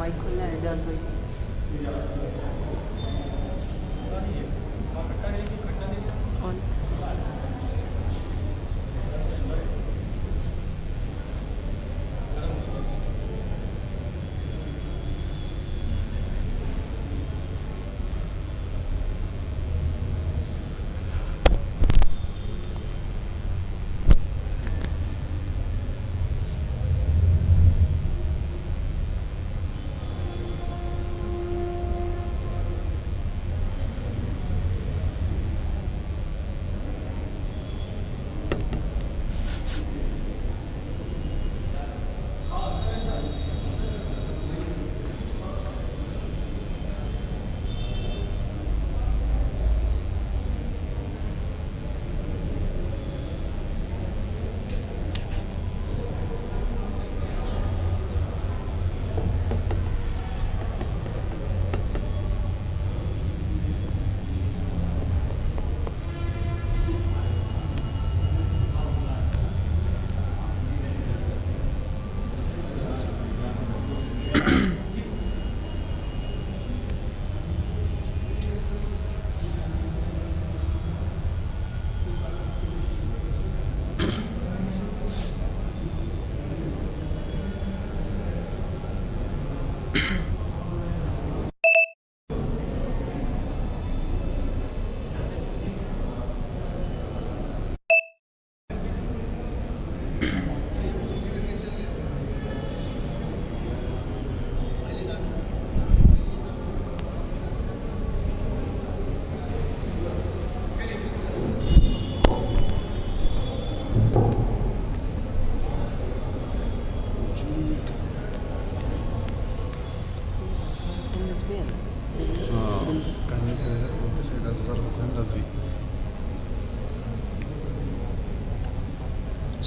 മൈക്കുള്ള Ijaz Bhai on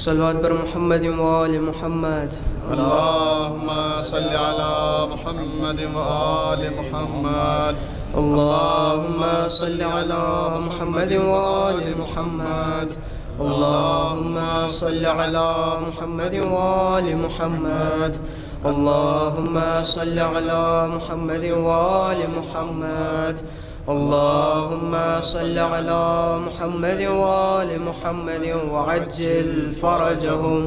صلوات بر محمد وآل محمد اللهم صل على محمد وآل محمد اللهم صل على محمد وآل محمد اللهم صل على محمد وآل محمد اللهم صل على محمد وآل محمد اللهم صل على محمد وآل محمد وعجل فرجهم.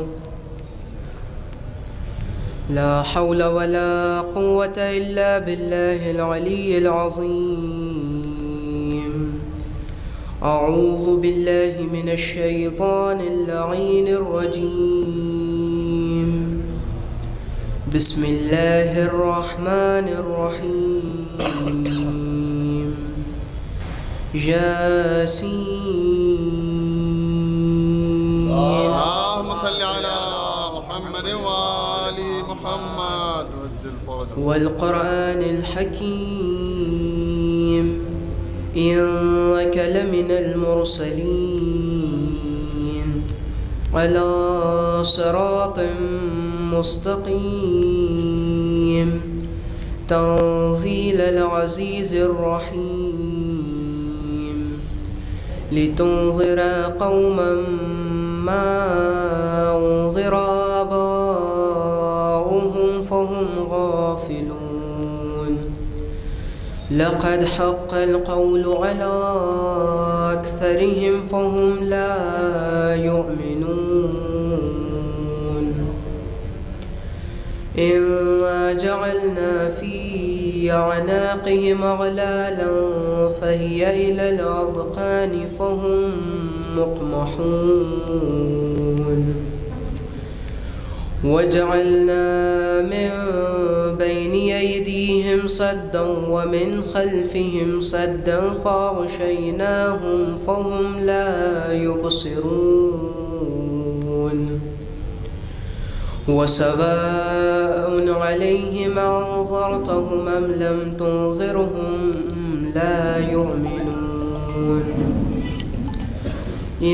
لا حول ولا قوة إلا بالله العلي العظيم. أعوذ بالله من الشيطان اللعين الرجيم. بسم الله الرحمن الرحيم. ياسين. اللهم صل على محمد وآل محمد وعجل فرجهم. والقرآن الحكيم إنك لمن المرسلين على صراط مستقيم تنزيل العزيز الرحيم لتنذر قوما ما أنذر آباؤهم فهم غافلون. لقد حق القول على أكثرهم فهم لا يؤمنون. إنا جعلنا في أعناقهم أغلالا فهي إلى الأذقان فهم مقمحون. وجعلنا من بين أيديهم سدا ومن خلفهم سدا فأغشيناهم فهم لا يبصرون. وسواء عليهم أنذرتهم أم لم تنذرهم لا يؤمنون.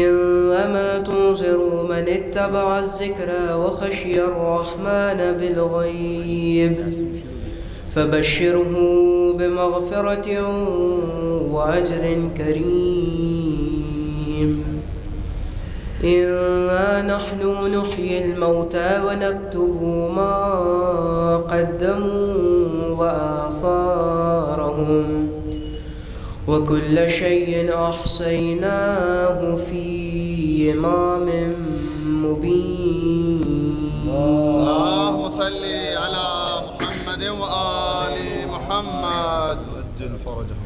إنما تنذر من اتبع الذكر وخشي الرحمن بالغيب فبشره بمغفرة وأجر كريم. إنا نحن نحيي الموتى ونكتب ما قدموا وآثارهم وكل شيء أحصيناه في إمام مبين. اللهم صل على محمد وآل محمد وعجل فرجهم.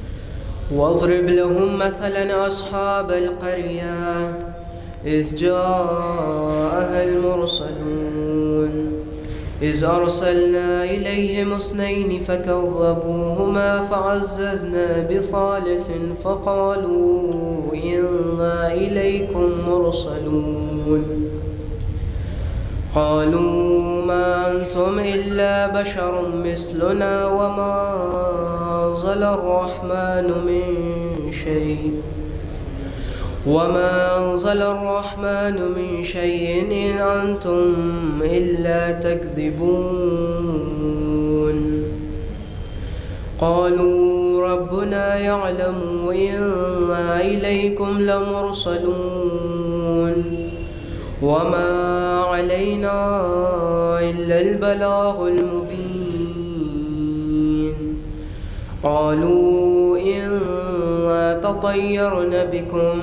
واضرب لهم مثلا أصحاب القرية إذ جاءها المرسلون إذ أرسلنا إليهم 2 فكذبوهما فعززنا بثالث فقالوا إنا إليكم مرسلون قالوا ما أنتم إلا بشر مثلنا وما أنزل الرحمن من شيء إن أنتم إلا تكذبون. قالوا ربنا يعلم إنا إليكم لمرسلون وما علينا إلا البلاغ المبين. قالوا إنا تطيرن بكم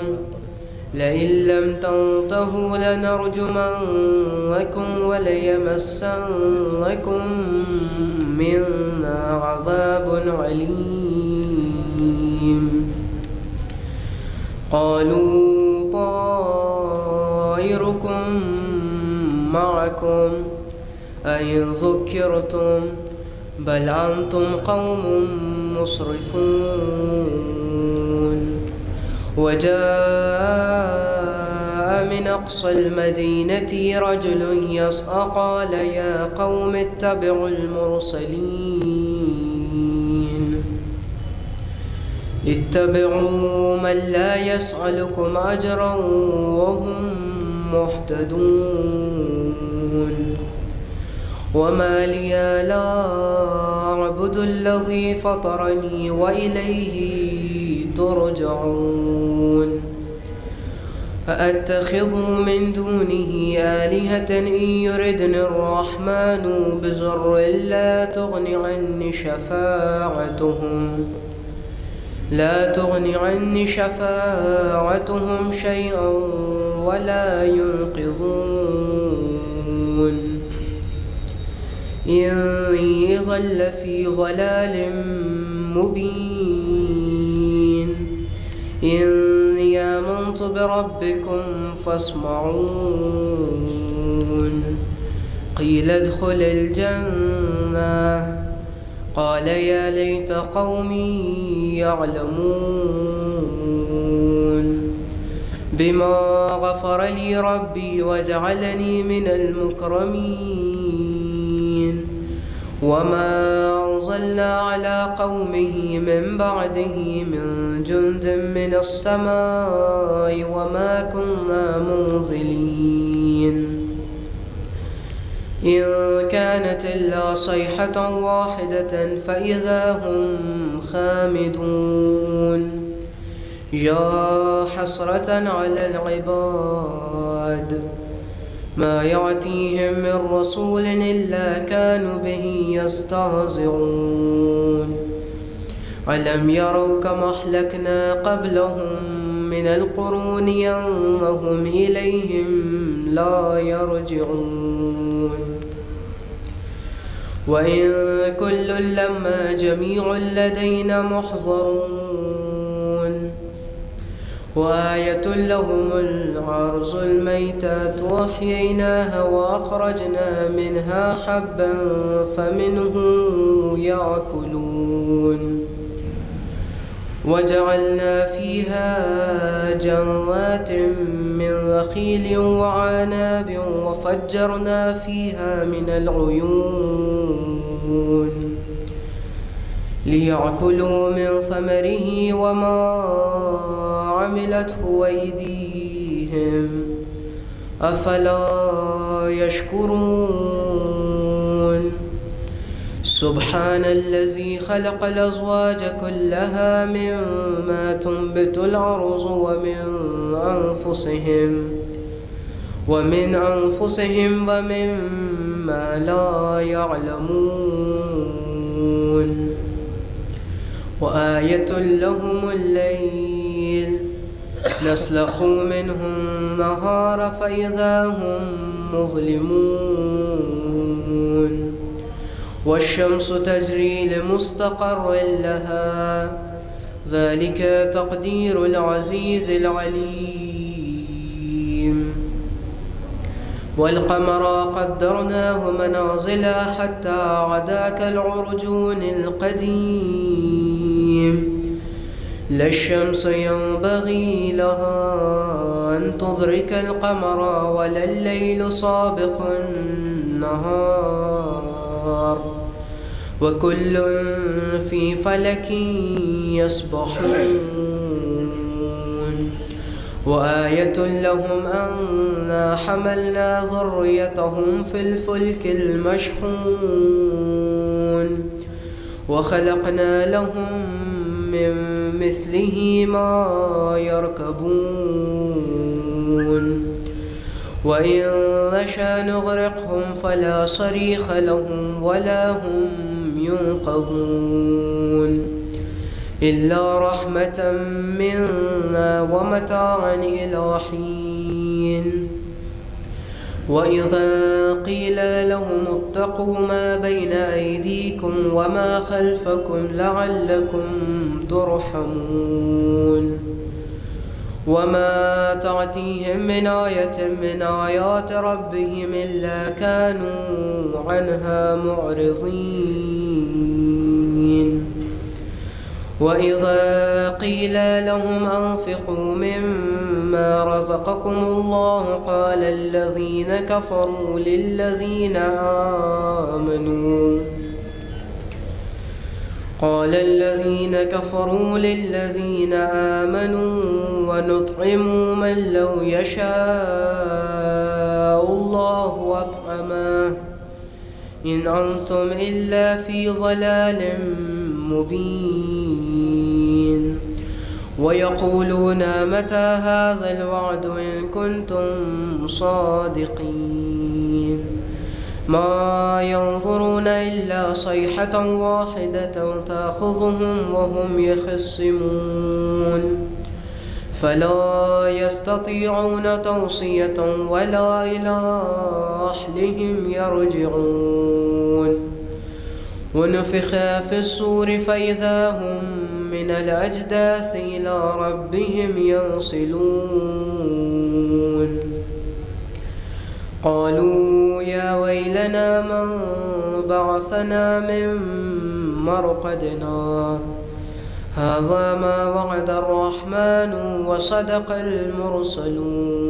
لئن لم تنتهوا لنرجمنكم وليمسنكم منا عذاب عليم. قالوا طائركم معكم أئن ذكرتم بل أنتم قوم مسرفون. وجاء من أقصى المدينة رجل يسعى قال يا قوم اتبعوا المرسلين اتبعوا من لا يسألكم أجرا وهم مهتدون. وما لي لا أعبد الذي فطرني وإليه ترجعون. أأتخذ من دونه آلهة إن يردن الرحمن بضر لا تغن عني شفاعتهم شيئا ولا ينقذون. إني ظل في ضلال مبين. إني آمنت بربكم فاسمعون. قيل ادخل الجنة قال يا ليت قومي يعلمون بما غفر لي ربي وجعلني من المكرمين. وما أنزلنا على قومه من بعده من جند من السماء وما كنا منزلين. إن كانت إلا صيحة واحدة فإذا هم خامدون. يا حسرة على العباد ما يأتيهم من رسول إلا كانوا به يستهزئون. ألم يروا كما أهلكنا قبلهم من القرون أنهم إليهم لا يرجعون. وإن كل لما جميع لدينا محضرون. وآية لهم الأرض الميتة وأحييناها وأخرجنا منها حبا فمنه يأكلون. وجعلنا فيها جنات من نخيل وعناب وفجرنا فيها من العيون ليأكلوا من ثمره وما عملته أيديهم أفلا يشكرون. سبحان الذي خلق الأزواج كلها مما تنبت الأرض ومن أنفسهم ومما لا يعلمون. وآية لهم الليل نسلخ منه النهار فإذا هم مظلمون والشمس تجري لمستقر لها ذلك تقدير العزيز العليم والقمر قدرناه منازل حتى عدا كالعرجون القديم لا الشمس ينبغي لها أن تدرك القمر ولا الليل سابق النهار وكل في فلك يسبحون وآية لهم أنا حملنا ذريتهم في الفلك المشحون وخلقنا لهم من مثله ما يركبون وإن نشأ نغرقهم فلا صريخ لهم ولا هم ينقذون إلا رحمة منا ومتاعا إلى حين وإذا قيل لهم اتقوا ما بين أيديكم وما خلفكم لعلكم ترحمون وما تأتيهم من آية من آيات ربهم إلا كانوا عنها معرضين وإذا قيل لهم أنفقوا مما رزقكم الله قال الذين كفروا للذين آمنوا ونطعم من لو يشاء الله أطعمه إن أنتم إلا في ضلال مبين ويقولون متى هذا الوعد إن كنتم صادقين ما ينظرون إلا صيحة واحدة تأخذهم وهم يخصمون فلا يستطيعون توصية ولا إلى أهلهم يرجعون ونفخ في الصور فإذا هم من الأجداث إلى ربهم ينسلون قالوا يا ويلنا من بعثنا من مرقدنا هذا ما وعد الرحمن وصدق المرسلون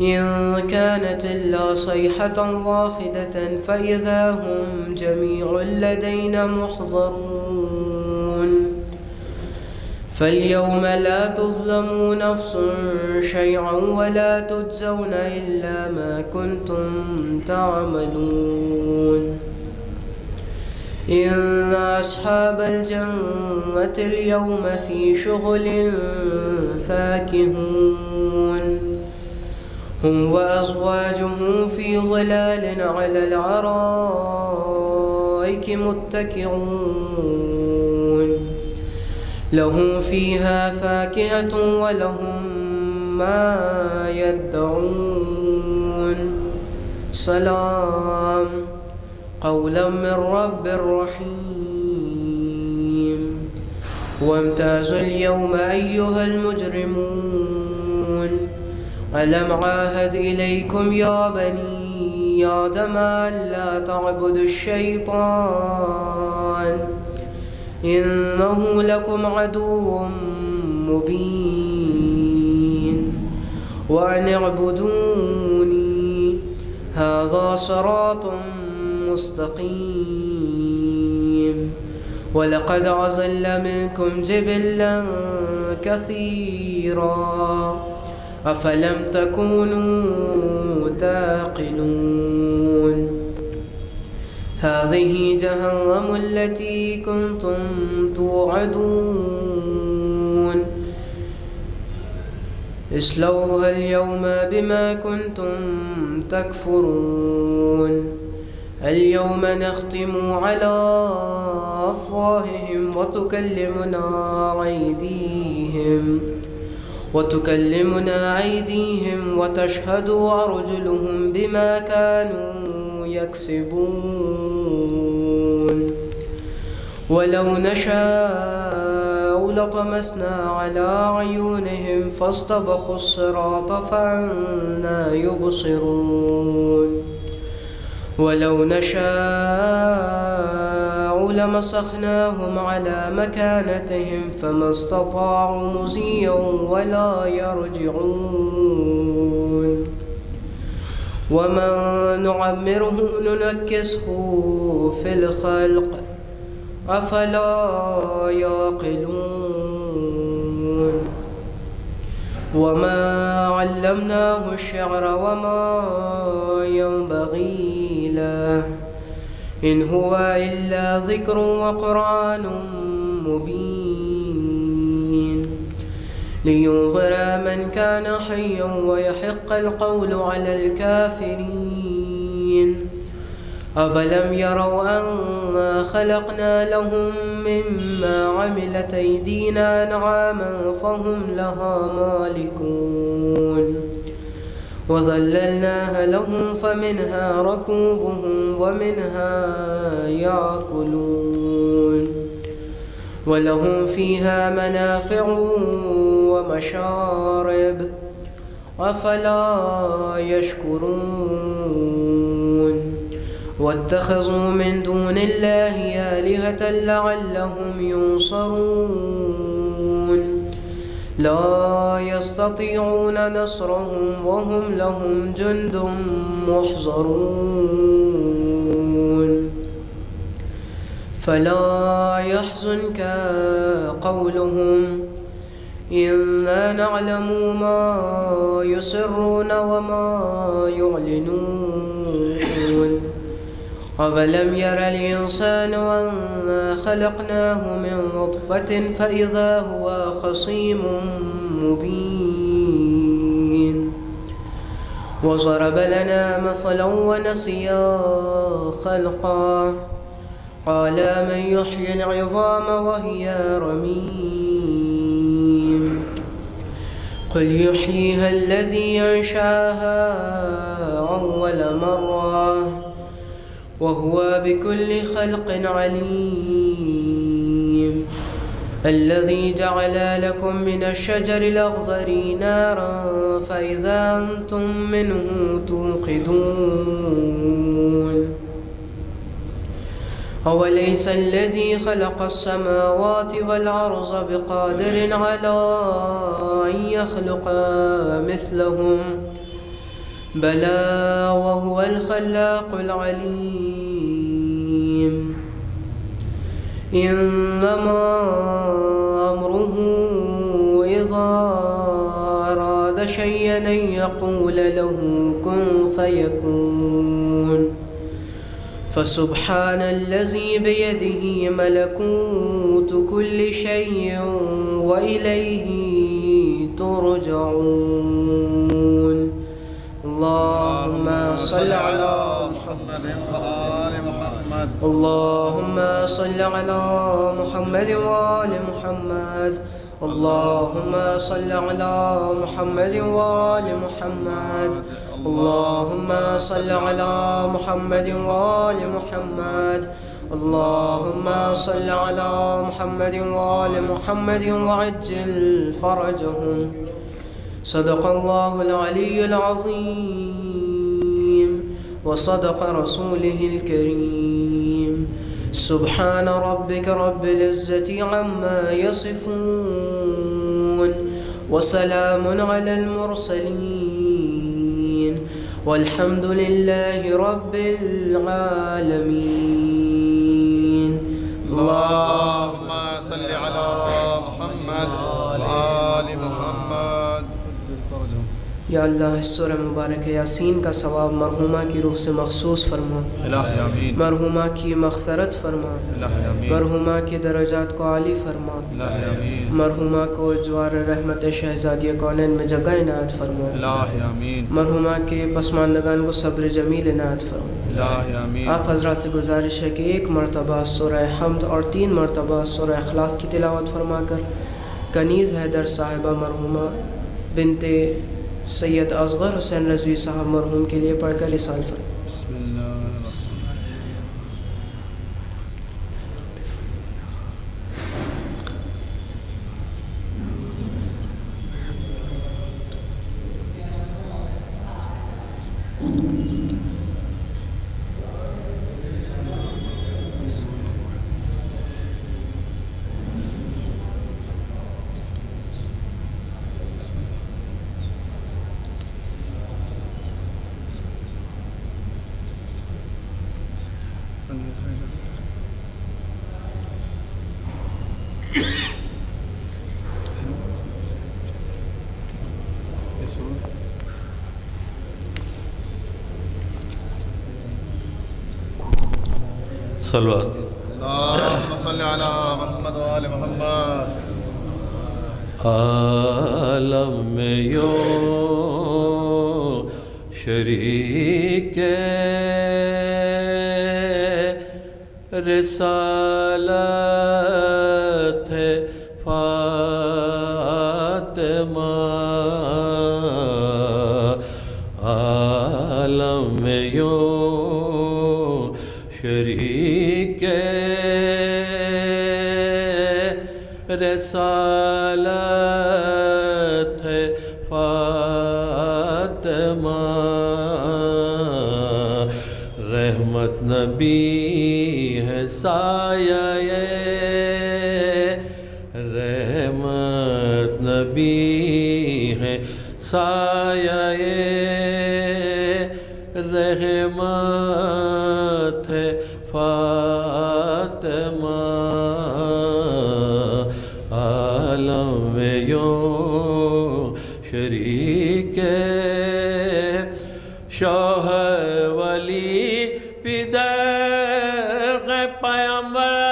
إن كانت إلا صيحة واحدة فإذا هم جميع لدينا محضرون فاليوم لا تظلم نفس شيئا ولا تجزون إلا ما كنتم تعملون إن أصحاب الجنة اليوم في شغل فاكهون هم وأزواجهم في ظلال على الأرائك متكئون لهم فيها فاكهة ولهم ما يدعون سلام قولا من رب رحيم وامتازوا اليوم أيها المجرمون ألم عاهد إليكم يا بني آدم ألا تعبدوا الشيطان إنه لكم عدو مبين وأن اعبدوني هذا صراط مستقيم ولقد أضل منكم جبلا كثيرا أفلم تكونوا تعقلون هذه جهنم التي كنتم توعدون اصلوها اليوم بما كنتم تكفرون اليوم نختم على أفواههم وتكلمنا أيديهم وتشهد أرجلهم بما كانوا يكسبون ولو نشاء لطمسنا على أعينهم فاستبقوا الصراط فأنى يبصرون ولو نشاء لمسخناهم على مكانتهم فما استطاعوا مضيا ولا يرجعون ومن نعمره ننكسه في الخلق أفلا يعقلون وما علمناه الشعر وما ينبغي له إن هو إلا ذكر وقرآن مبين لينظر من كان حيا ويحق القول على الكافرين أفلم يروا أنا خلقنا لهم مما عملت أيدينا أنعاما فهم لها مالكون وظللناها لهم فمنها ركوبهم ومنها يأكلون ولهم فيها منافع ومشارب أفلا يشكرون واتخذوا من دون الله آلهة لعلهم ينصرون لا يستطيعون نصرهم وهم لهم جند محضرون فلا يحزنك قولهم إنا نعلم ما يسرون وما يعلنون أولم ير الإنسان أنا خلقناه من نطفة فإذا هو خصيم مبين وضرب لنا مثلا ونسي خلقه قال من يحيي العظام وهي رميم قل يحييها الذي أنشأها أول مرة وهو بكل خلق عليم الذي جعل لكم من الشجر الأخضر نارا فإذا أنتم منه توقدون أوليس الذي خلق السماوات والأرض بقادر على أن يخلق مثلهم بلى وهو الخلاق العليم إنما أمره إذا أراد شيئا أن يقول له كن فيكون فسبحان الذي بيده ملكوت كل شيء وإليه ترجعون اللهم صل على محمد وآل محمد اللهم صل على محمد وآل محمد اللهم صل على محمد وآل محمد اللهم صل على محمد وآل محمد اللهم صل على محمد وآل محمد وعجل فرجهم صدق الله العلي العظيم وصدق رسوله الكريم سبحان ربك رب العزة عما يصفون وسلام على المرسلين والحمد لله رب العالمين اللهم صل على محمد وآل محمد یا اللہ اس سورہ مبارک یاسین کا ثواب مرحومہ کی روح سے مخصوص فرما الہی آمین مرحومہ کی مغفرت فرما الہی آمین مرحومہ کی درجات کو عالی فرما الہی آمین مرحومہ کو جوار رحمت شہزادی کونین میں جگہ عنایت فرما الہی آمین مرحومہ کے پسماندگان کو صبر جمیل عنایت فرما الہی آمین۔ آپ حضرات سے گزارش ہے کہ 1 مرتبہ سورہ حمد اور 3 مرتبہ سورہ اخلاص کی تلاوت فرما کر کنیز حیدر صاحبہ مرحومہ بنت سید اصغر حسین رضوی صاحب مرحوم کے لیے پڑھ کر رسال فرمائیں۔ بسم اللہ الرحمن صلوات اللہم صلی علی محمد و آل محمد۔ عالم میں یوں شریک رسالت ہے فاطمہ، عالم میں یوں شریک رسالت ہے فاطمہ، رحمت نبی ہے سایہ، رحمت نبی ہے سایہ، رحمت ہے فاطمہ، عالم میں یوں شریک شوہر ولی پدر پیمبر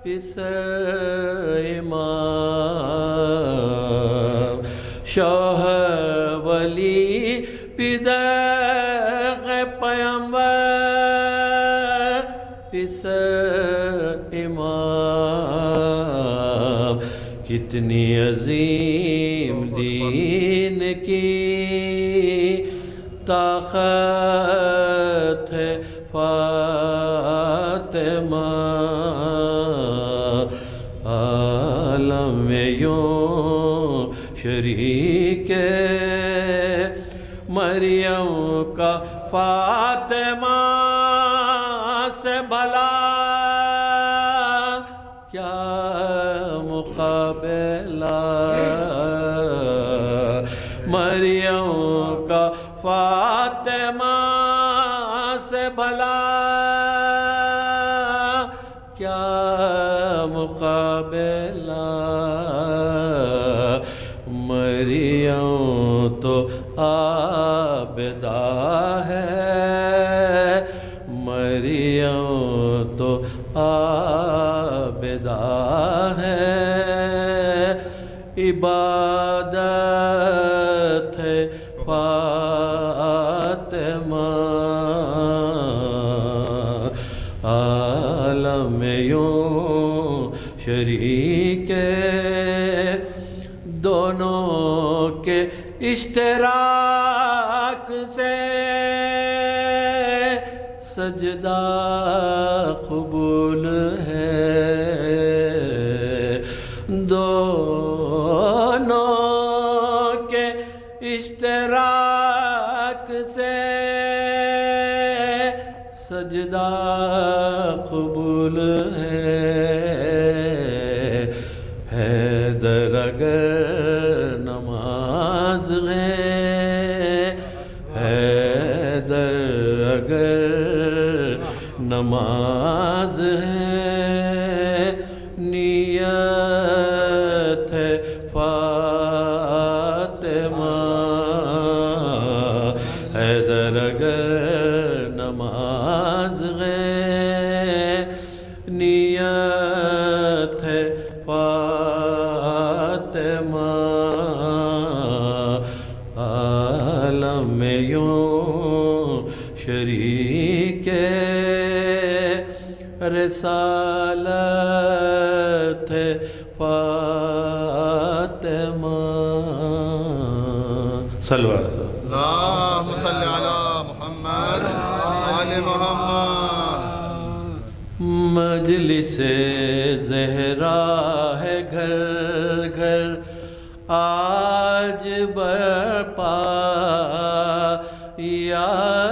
پسر امام، شوہر ولی پدر پیمبر پسر امام، کتنی عظیم دین کی طاقت ہے فاطمہ، عالم میں یوں شریک مریم کا فاطمہ سے بھلا کیا مقابلہ، مریم کا فاطمہ سے بھلا کیا مقابلہ، مریم تو عابدہ ہے، مریم تو عابدہ ہے، عبادت ہے فاطمہ، عالم میں یوں شریک دونوں کے اشتراک سے سجدہ قبول ہے، دونوں کے اشتراک سے سجدہ قبول ہے، حیدر اگر نماز ہے، حیدر اگر نماز ہے، نیت ہے فاطمہ، حیدر اگر نماز ہے، نیت ہے فاطمہ، عالم میں یوں رسالت ہے فاطمہ صلو علیہ وسلم اللہم صلی علی محمد آل محمد مجلس زہرا ہے گھر گھر آج برپا یا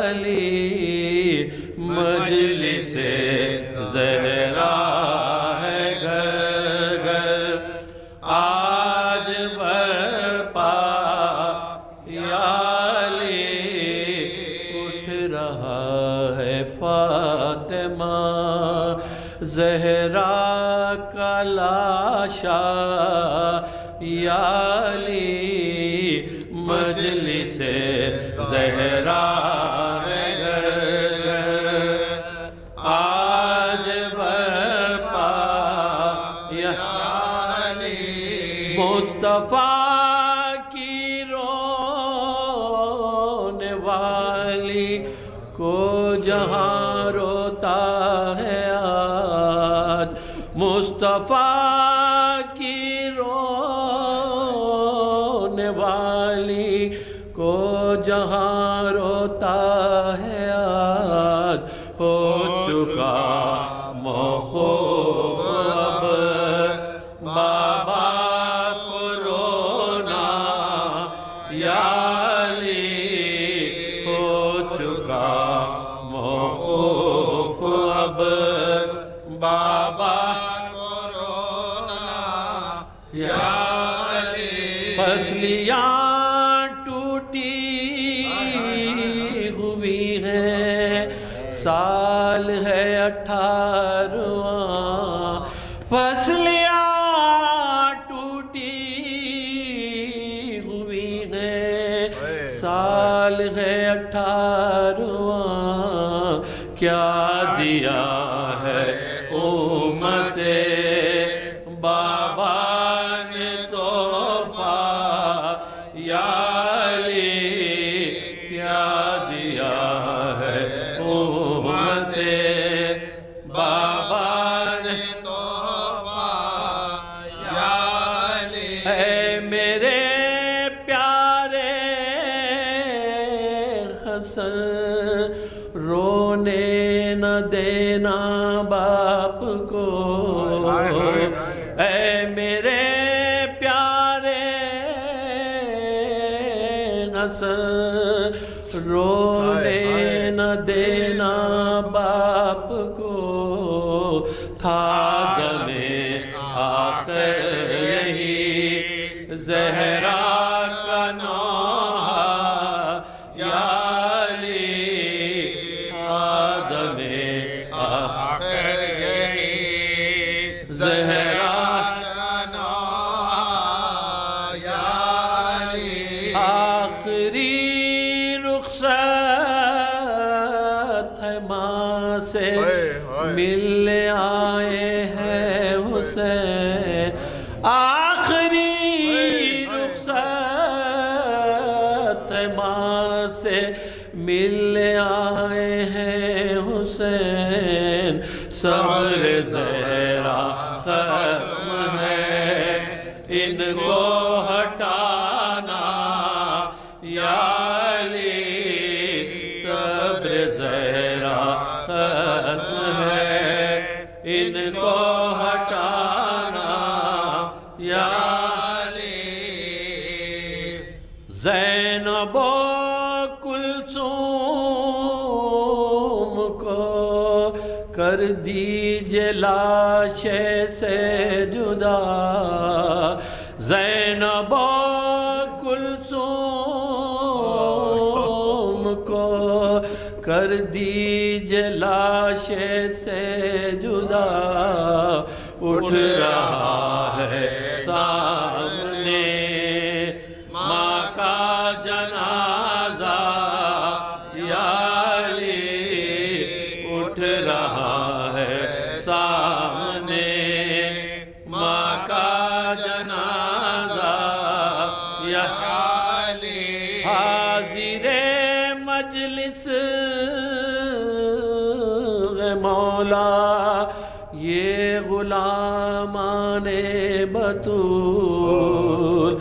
علی مجلس زہرا ہے گھر گھر آج برپا یا علی اٹھ رہا ہے فاطمہ زہرا کا لاشا یا علی مجلس زہرا ہے گھر گھر آج برپا یا علی مصطفیٰ کی رونے والی کو جہاں روتا ہے آج مصطفیٰ کی رونے والی کو جہاں روتا ہے آج ہو چکا موخوف اب بابا کو رونا یا علی ہو چکا موخوف اب بابا کو رونا یا علی پسلیاں ٹوٹی ہوئی ہیں سال ہے 18واں پسلیاں ٹوٹی ہوئی ہیں سال ہے 18واں کیا دیا ہے امت بابا نے تحفہ یا علی کیا دیا ہے امت بابا نے تحفہ یا علی اے میرے پیارے حسن رونے نہ دینا باپ کو اے میرے پیارے حسن رونے نہ دینا باپ کو تھا غمِ آخر یہی زہرا کا نوحہ یا علی آدمِ آخر یہی زہرا کا نوحہ یا علی آخری رخصت ہے ماں سے ملنے آئے ہیں حسین آخری رخصت ہے ماں سے ملنے آئے ہیں حسین صبر زہرا ختم ہے ان کو ہٹانا یا علی صبر زہرا ختم ہے ان کو ہٹانا یا علی زینب و کلثوم کو کر دیجئے لاش سے جدا زینب و کلثوم کو کر دیجئے لاش سے جدا اٹھ رہا ہے سامنے ماں کا جنازہ یا علی اٹھ رہا ہے سامنے ماں کا جنازہ یا علی حاضر مجلس مولا یہ غلامان بطول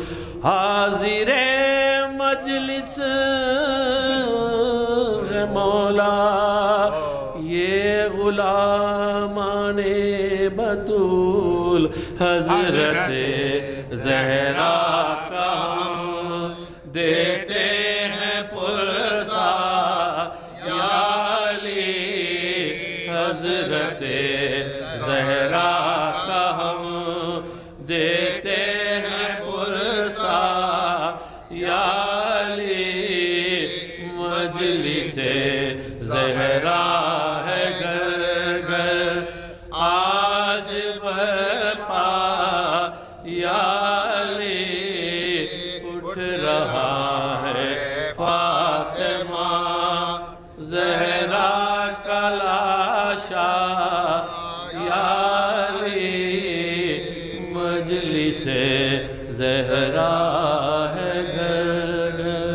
حاضر مجلس ہے مولا، یہ غلامان بطول حضرت زہرا کا ہم دیتے ہیں پرسا یا علی، حضرت زہرا کا ہم دیتے ہیں پرسا یا علی، مجلس زہرا ہے گھر گھر آج برپا یا علی، اٹھ رہا ہے فاطمہ زہرا کا لاشا یا علی، مجلس زہرا ہے گھر گھر۔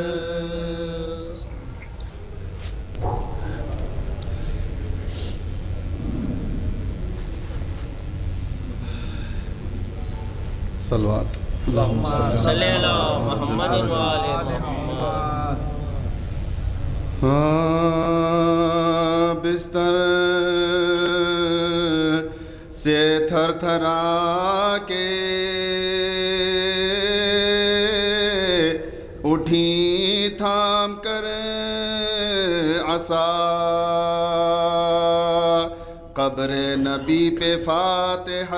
صلوات اللہم صلی اللہ محمد و آل محمد۔ بستر سے تھر تھرا کے اٹھی تھام کر عصا، قبر نبی پہ فاتحہ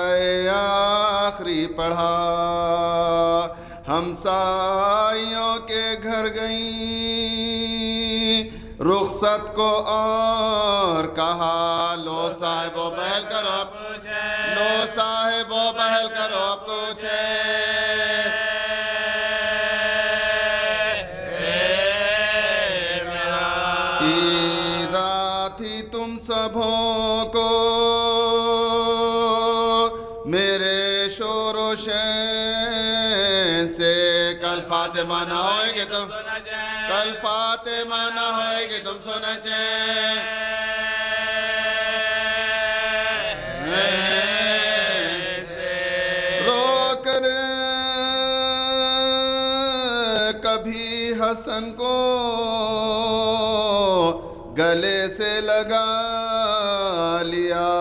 آخری پڑھا، ہمسایوں کے گھر گئیں، رخصت کو اور کہا لو صاحب و بہل کرو پوچھے، لو صاحب و بہل کرو پوچھے، ایذا تھی تم سبھوں کو میرے شور و شین سے، کل فاطمہ نہ ہوئے گی تم، کل فاطمہ نہ ہوئے گی تم سونا چین، رو کر کبھی حسن کو گلے سے لگا لیا،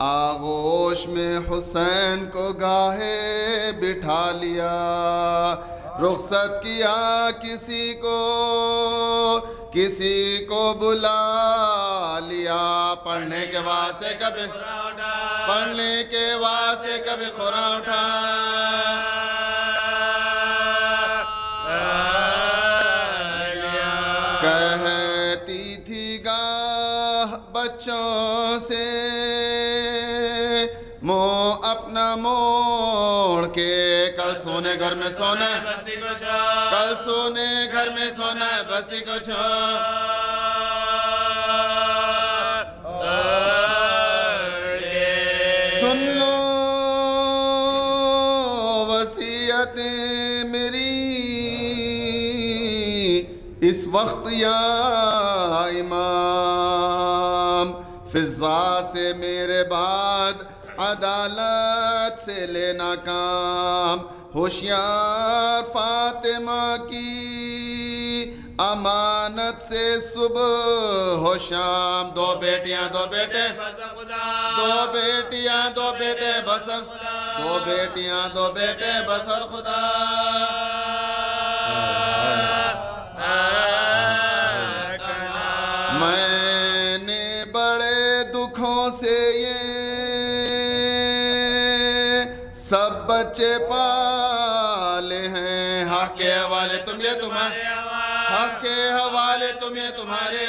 آغوش میں حسین کو گاہے بٹھا لیا، رخصت کیا کسی کو بلا لیا، پڑھنے کے واسطے کبھی پڑھنے کے واسطے کبھی خورا اٹھا، کہتی تھی گاہ بچوں سے منہ اپنا موڑ کے، کل سونے گھر میں سونا ہے بستی کو چھوڑ، کل سونے گھر میں سونا ہے بستی کو چھوڑ، سن لو وصیتیں میری اس وقت یا امام، فضا سے میرے بعد عدالت سے لینا کام، ہوشیار فاطمہ کی امانت سے صبح و شام، دو بیٹیاں دو بیٹے دو بیٹیاں دو بیٹے بسر، دو بیٹیاں دو بیٹے بسر خدا، میں نے بڑے دکھوں سے یہ سب بچے پالے ہیں، حق کے حوالے تم یہ تمہارے، حق کے حوالے تم یہ تمہارے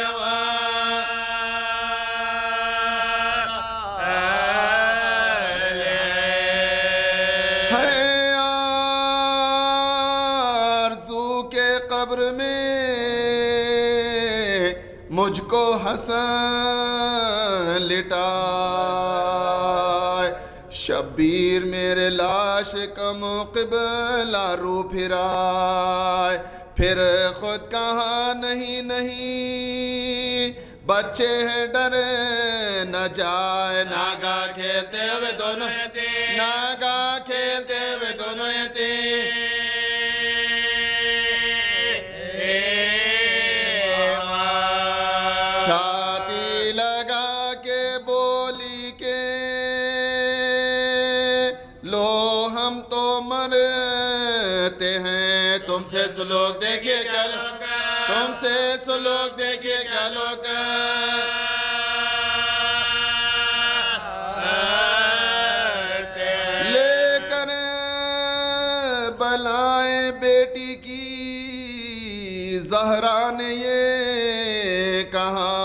ہے آرزو کے قبر میں مجھ کو حسن لٹائے، شبیر میرے لاش کا قبلہ رو پھرائے، پھر خود کہا نہیں نہیں بچے ہیں ڈرے نہ جائے ناگا کھیلتے ہوئے دونوں ناگا کھیلتے ہوئے دونوں یتیم چھاتی لگا کے بولی کے لو ہم تو مرتے ہیں تم سے سلوک دیکھیے کیا لوگ تم سے سلوک دیکھیے کیا لوگ لے کر بلائیں بیٹی کی زہرا نے یہ کہا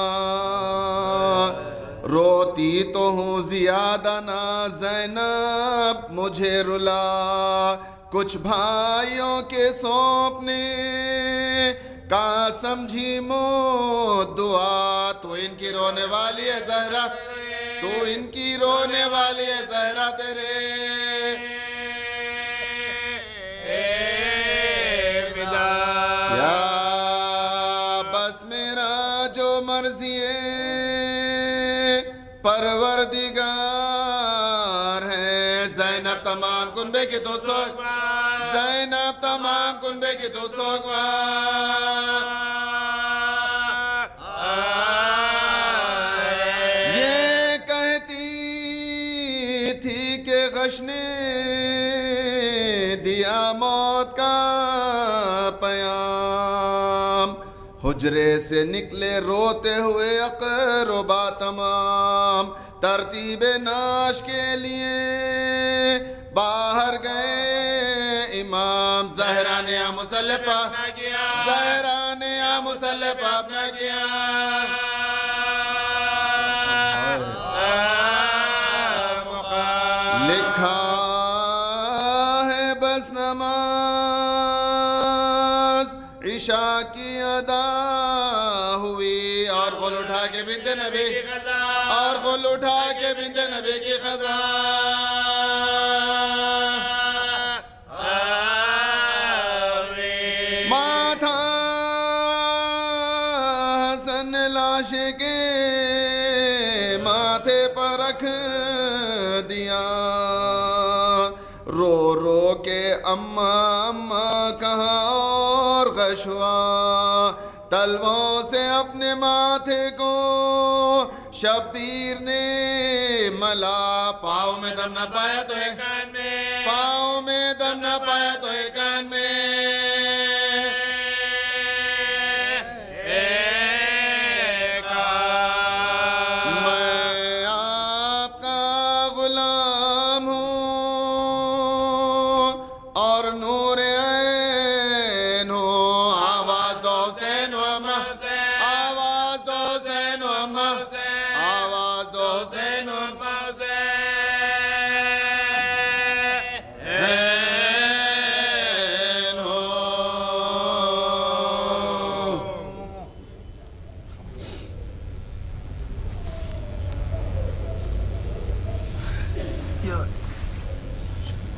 روتی تو ہوں زیادہ نہ زینب مجھے رلا کچھ بھائیوں کے سونپنے کا سمجھی مو دعا تو ان کی رونے والی ہے زہرا تو ان کی رونے والی ہے زہرا تیرے یا بس میرا جو مرضی پروردگار ہے زینب تمام کنبے کی 200 زینب تمام کنبے کی 200 یہ کہتی تھی کہ غش نے دیا موت کا پیام حجرے سے نکلے روتے ہوئے اقربا تمام ترتیب ناش کے لیے باہر گئے امام زہرا نے مسلح پا زہرا نے مسلح پا اپنا کیا لکھا ہے بس نماز عشاء کی ادا ہوئی اور غل اٹھا کے بنت نبی اور غل اٹھا کے بنت نبی کی خزاں ماتھا حسن لاش کے ماتھے پر رکھ دیا رو رو کے اماں اماں کہا اور غشوا تلووں سے اپنے ماتھے کو شبیر نے ملا پاؤں میں دم نہ پایا تو ہے کان میں پاؤں میں دم نہ پایا تو ہے کان میں میں آپ کا غلام ہوں اور نور عین ہوں آواز دو حسین و اماں آواز دو حسین و اماں آواز دو حسین و اماں حسین ہو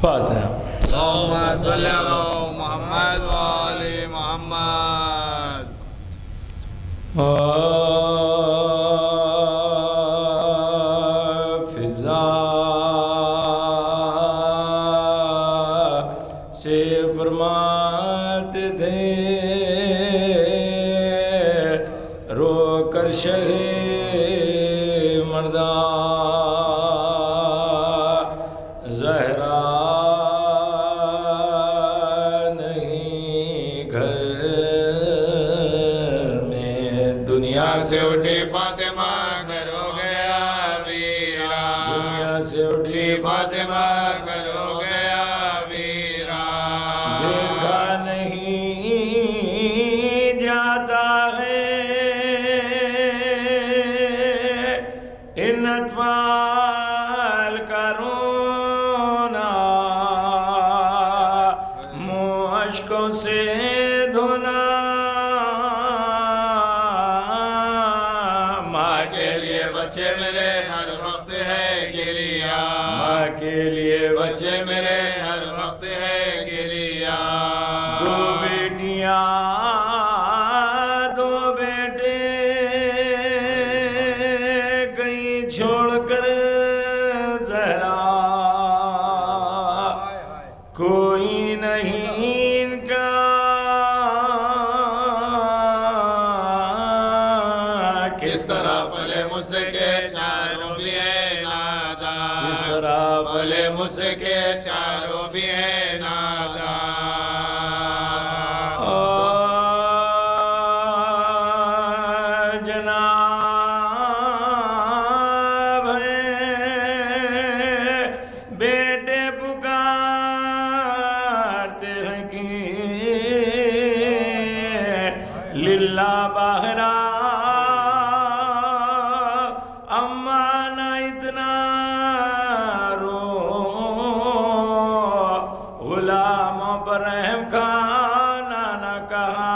فاتحہ اللهم صل على محمد وآل محمد فضا سے فرماتے تھے رو کر شہ مردہ زہرا نہیں گھر میں دنیا سے اٹھی فاطمہ گھر ہو گیا ویران دنیا سے اٹھی فاطمہ گھر ہو گیا ویران دیکھا نہیں جاتا ہے ان اطفال کا رونا منہ اشکوں سے دھونا ماں کے لیے بچے میرے ہر وقت ہے گریا ماں کے لیے بچے میرے ہر وقت ہے گریا دو بیٹیاں دو بیٹے چھوڑ کر زہرا کوئی نہیں ان کا کس طرح پلے مجھ سے کے چاروں بھی ہیں نادان کس طرح پلے مجھ سے کے چاروں بھی ہیں نادان جناب ہیں بیٹے پکارتے ہیں کہ للہ باہرہ اماں نہ اتنا رو غلاموں پر رحم کھانا نہ کہاں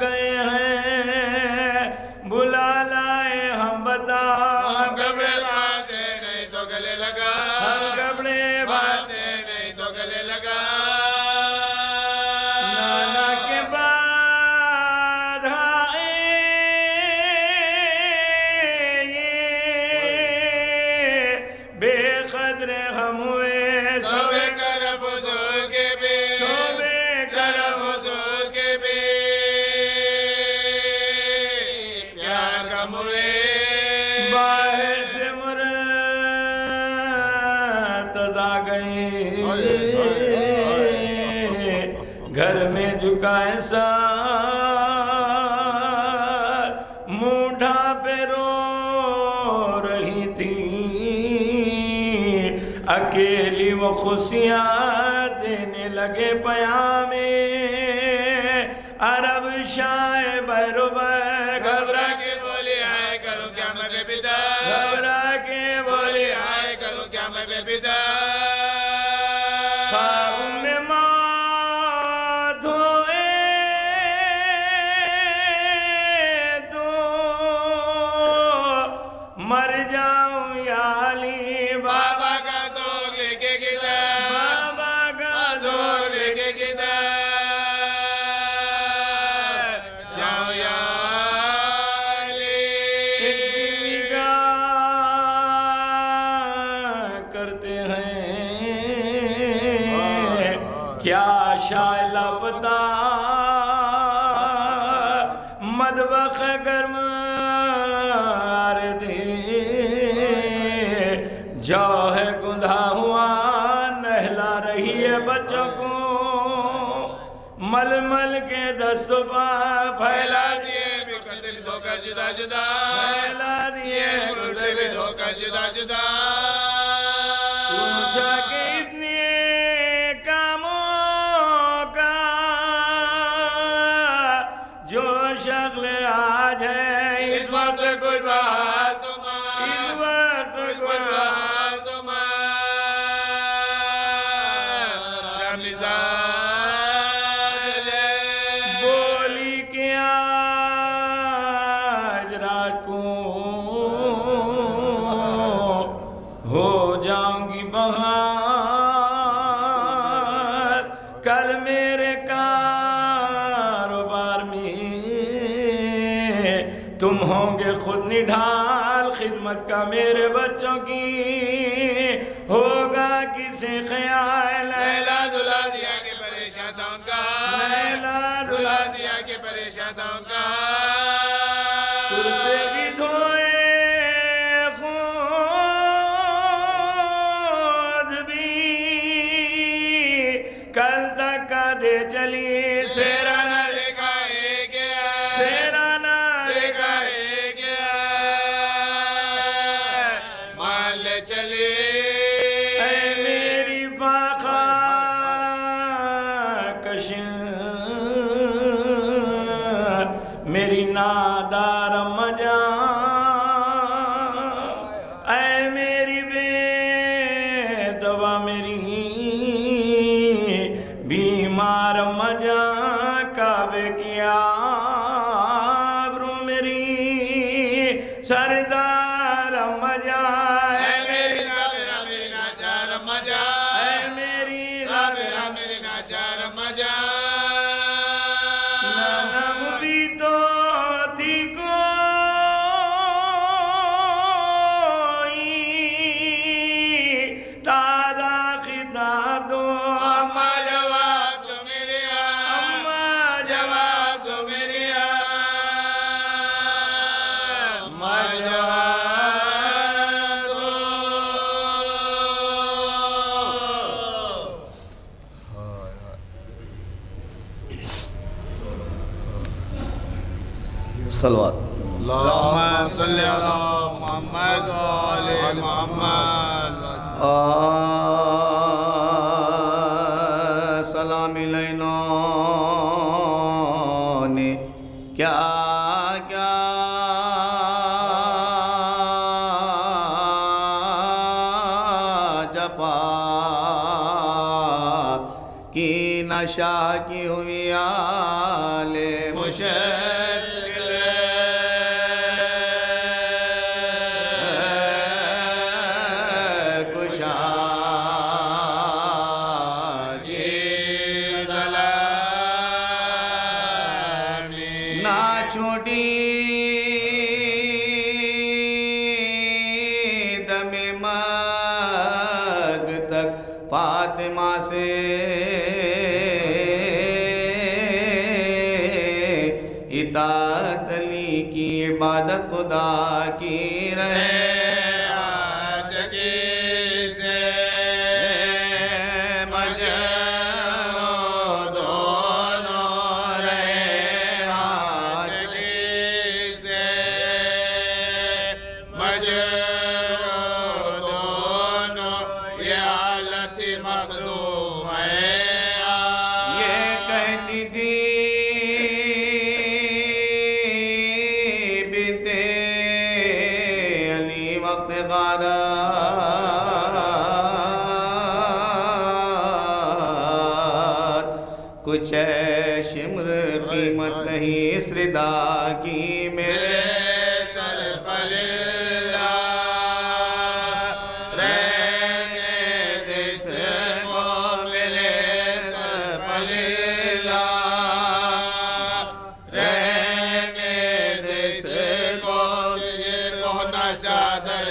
گئے ہیں بلا لائے ہم بتا ہم کپڑے باتے نہیں تو گلے لگا ہم کپڑے باتے نہیں تو گلے لگا نانا کے بعد آئے یہ بے قدر ہم ہوئے صبح کرم حضور کے بھی صبح کرم حضور کے بھی پیار کم ہوئے باہر سے مرتضی گئے گھر میں جھکائے سار منہ ڈھانپے رو رہی تھی اکیلی وہ خوشیاں دینے لگے پیامے عرب شاہ بیروبہ گھبرا کے بولی آئے کروں کیا میں بے پدا گھبرا کے بولی آئے کروں کیا میں بے پدا خواب میں موت ہوئے تو مر جاؤں یا علی بابا کا سوگ لے کے گدا بابا کا سوگ لے کے گدا جاؤ یا علی نگاہ کرتے ہیں کیا شائع لاپتہ مدبخ گرم آردی جو ہے گندھا ہوا نہلا رہی ہے بچوں کو مل مل کے دست و پا پھیلا دیے مختلف ہو کر جدا جدا پھیلا دیے مختلف ہو کر جدا جدا پوچھا کہ اتنے کاموں کا جو شکل آج ہے اس وقت کوئی بات تمہارا اس وقت کوئی بات تمہارا مزاج ہے بولی کہ آج رات کو ہو جاؤں گی بہار کل میرے کاروبار میں تم ہوں گے خود نڈھال خدمت کا میرے بچوں کی ہوگا کسی خیال لیلا دلا دیا کہ پریشان تھا ان کا لیلا دلا دیا کہ پریشان تھا ان کا کرتے بھی دھوئے خود بھی کل تک کا دے چلی سیرانہ دیکھا ہے گیا سیرانہ دیکھا ہے گیا مان لے چلی اے میری فاقہ کش میری نادار مجاں اے میری بے دوا میری بیمار مجاں کعبے کی آبرو میری سردار مجاں اے میری صابرہ میری ناچار مجا اے میری صابرہ میری ناچار مجا نام بھی تو تھی کو صلوات اللہم صلی علی محمد و آل محمد سلام علینا نے کیا کیا جفا کی نشا کی ہوئی آل مشکل کشا کی سلامی نہ چھوٹی دم مرگ تک فاطمہ سے اطاعت علی کی عبادت خدا کی رہے آج کی سے مجرو دونوں رہے آج کی سے مجرو دونوں یہ حالت مخدوم ہے یہ کہتی تھی وقت غارت کچھ ہے شمر قیمت نہیں اس ردا کی میرے سر پر رہنے دے کو میرے سر پر رہنے دے کو یہ کونا چادر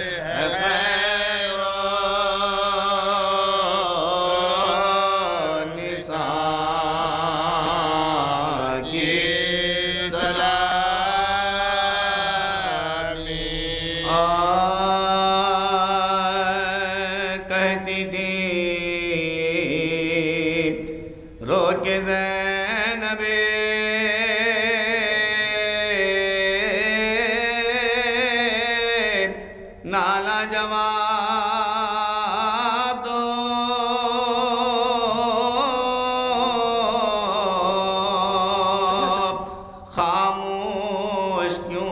کہتی تھی رو کے زینب نالا جواب دو خاموش کیوں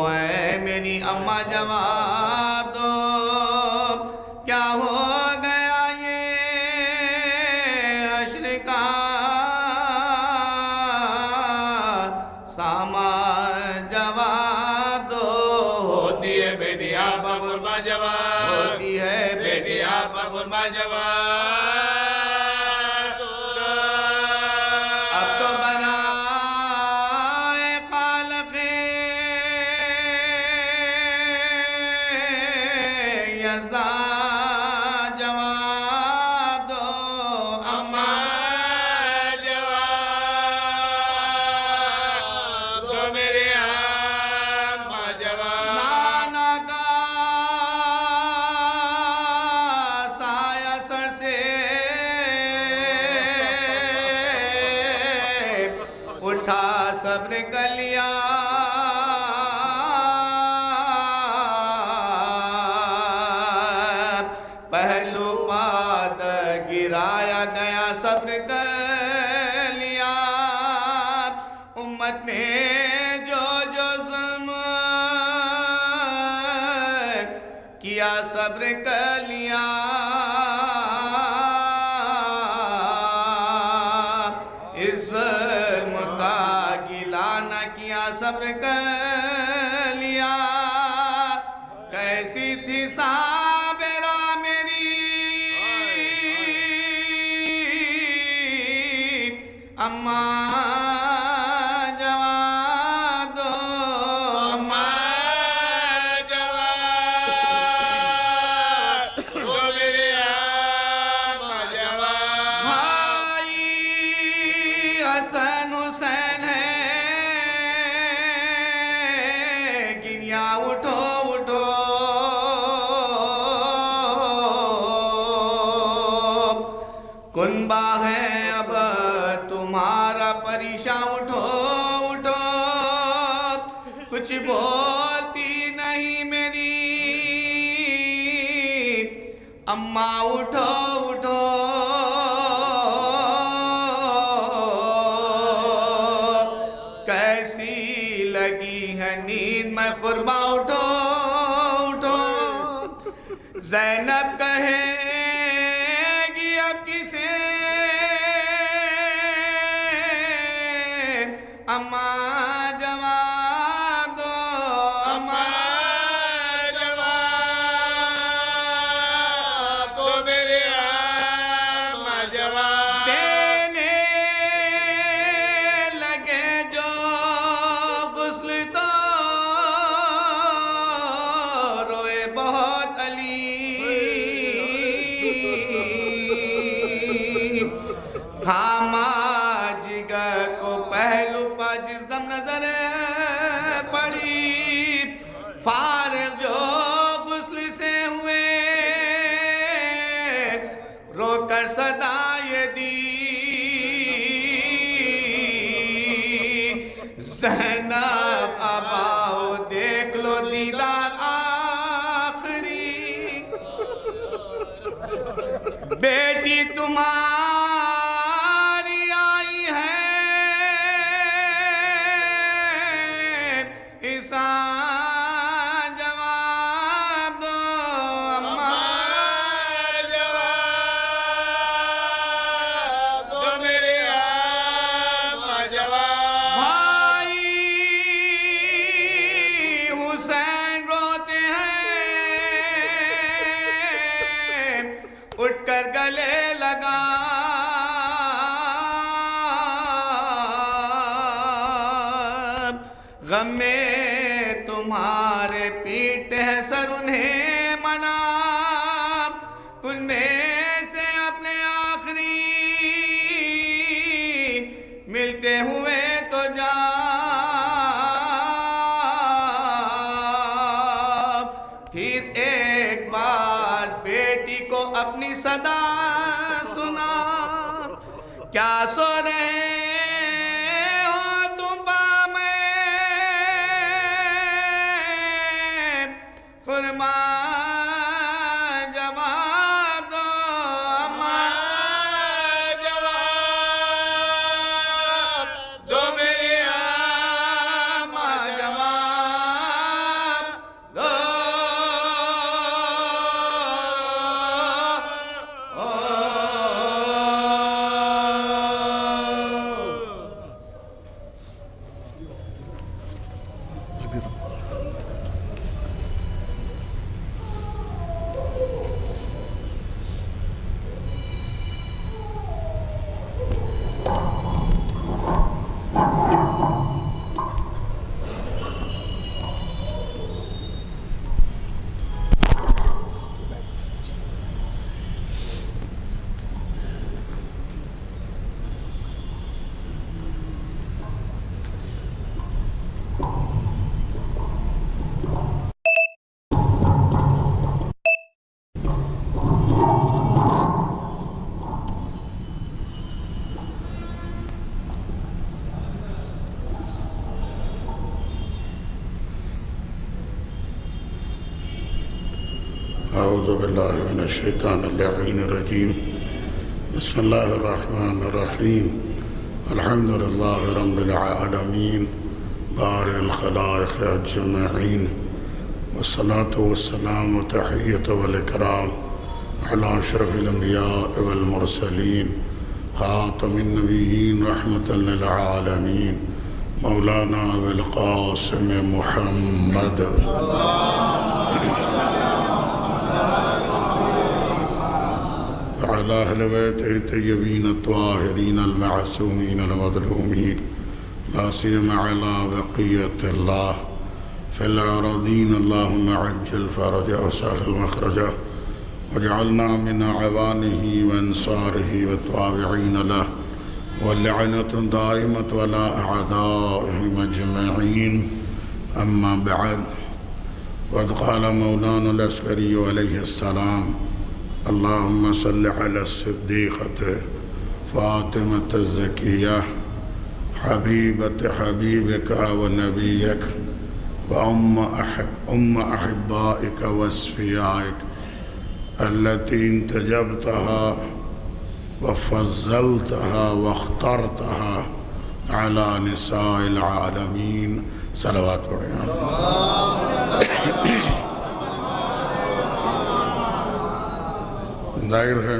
ہے میری اماں جواب دو کیا ہو گیا یہ حشر کا سامان جواب دو ہوتی ہے بیٹی آپ قربان جواب ہوتی ہے بیٹی آپ قربان جواب اب تو برائے خالق یزدان جواب دو اماں جواب دو میرے اماں جواب نانا کا سایہ سر سے اٹھا صبر کر لیا پہلو بات گرایا گیا صبر کر لیا امت نے جو جو ظلم کیا صبر کر لیا اس ظلم کا گلہ نہ کیا صبر کر لیا کیسی تھی صابرہ میری اماں جواب دو اماں جواب دو میرے اماں جواب بھائی حسن حسین ہے گنیا اٹھو اٹھو کنبہ ہے اب تمہارا پریشاں اٹھو اٹھو بولتی نہیں میری اماں اٹھو اٹھو کیسی لگی ہے نیند میں قرباں اٹھو اٹھو زینب کہے گی اب کسے اماں جواب دو اماں جواب دو میرے اماں جواب دینے لگے جو غسل تو روئے بہت علی تھاما جگر کو پہلو پا جس دم نظر پڑی فارغ جو غسل سے ہوئے رو کر صدا یہ دی زینب اب آؤ دیکھ لو دیدار آخری بیٹی تمہاری آئی ہے جواب دو اماں جواب دو میرے اماں جواب بھائی حسین روتے ہیں اٹھ کر گلے لگا غم میں تمہارے پیٹے ہیں سر انہیں منا کل میں سے اپنے آخری ملتے ہوئے تو جا پھر ایک بار بیٹی کو اپنی صدا سنا کیا سو رہے جواب دو اماں جواب دو میرے اماں جواب دو اعوذ باللہ من الشیطان اللعین الرجیم بسم اللہ الرحمن الرحیم الحمد للہ رب العالمین بارئ الخلائق اجمعین والصلاة والسلام وتحیت والاکرام علی اشرف الانبیاء والمرسلین خاتم النبیین رحمۃ للعالمین مولانا بالقاسم محمد وعلى أهل بيته الطيبين الطاهرين المعصومين المظلومين لا سيما على بقية الله في الأراضين اللهم عجل فرجه وسهل مخرجه واجعلنا من أعوانه وأنصاره والتابعين له واللعنة دائمة ولا أعدائهم أجمعين أما بعد وقد قال مولانا العسكري عليه السلام اللهم صل على الصديقة فاطمة الزكية حبيبة حبيبك ونبيك وأم أحبائك وأصفيائك التي انتجبتها وفضلتها واخترتها على نساء العالمين. صلوات پڑھیں. ظاہر ہے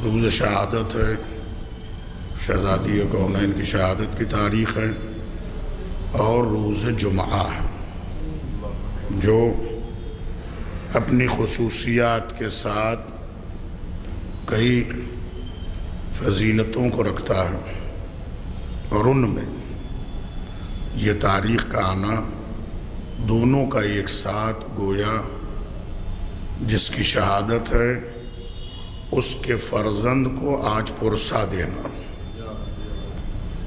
روز شہادت ہے، شہزادی کونین کی شہادت کی تاریخ ہے، اور روز جمعہ ہے جو اپنی خصوصیات کے ساتھ کئی فضیلتوں کو رکھتا ہے، اور ان میں یہ تاریخ کا آنا دونوں کا ایک ساتھ گویا جس کی شہادت ہے اس کے فرزند کو آج پرسہ دینا.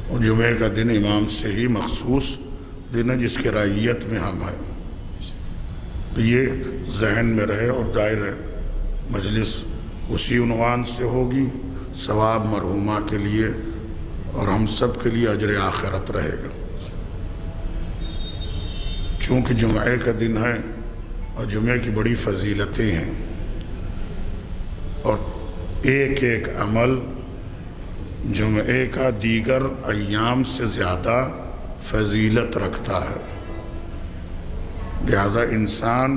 اور جمعہ کا دن امام سے ہی مخصوص دن ہے جس کے رعیت میں ہم ہیں. تو یہ ذہن میں رہے، اور ظاہر ہے مجلس اسی عنوان سے ہوگی، ثواب مرحومہ کے لیے اور ہم سب کے لیے اجر آخرت رہے گا. چونکہ جمعہ کا دن ہے اور جمعہ کی بڑی فضیلتیں ہیں، اور ایک ایک عمل جمعہ کا دیگر ایام سے زیادہ فضیلت رکھتا ہے. لہذا انسان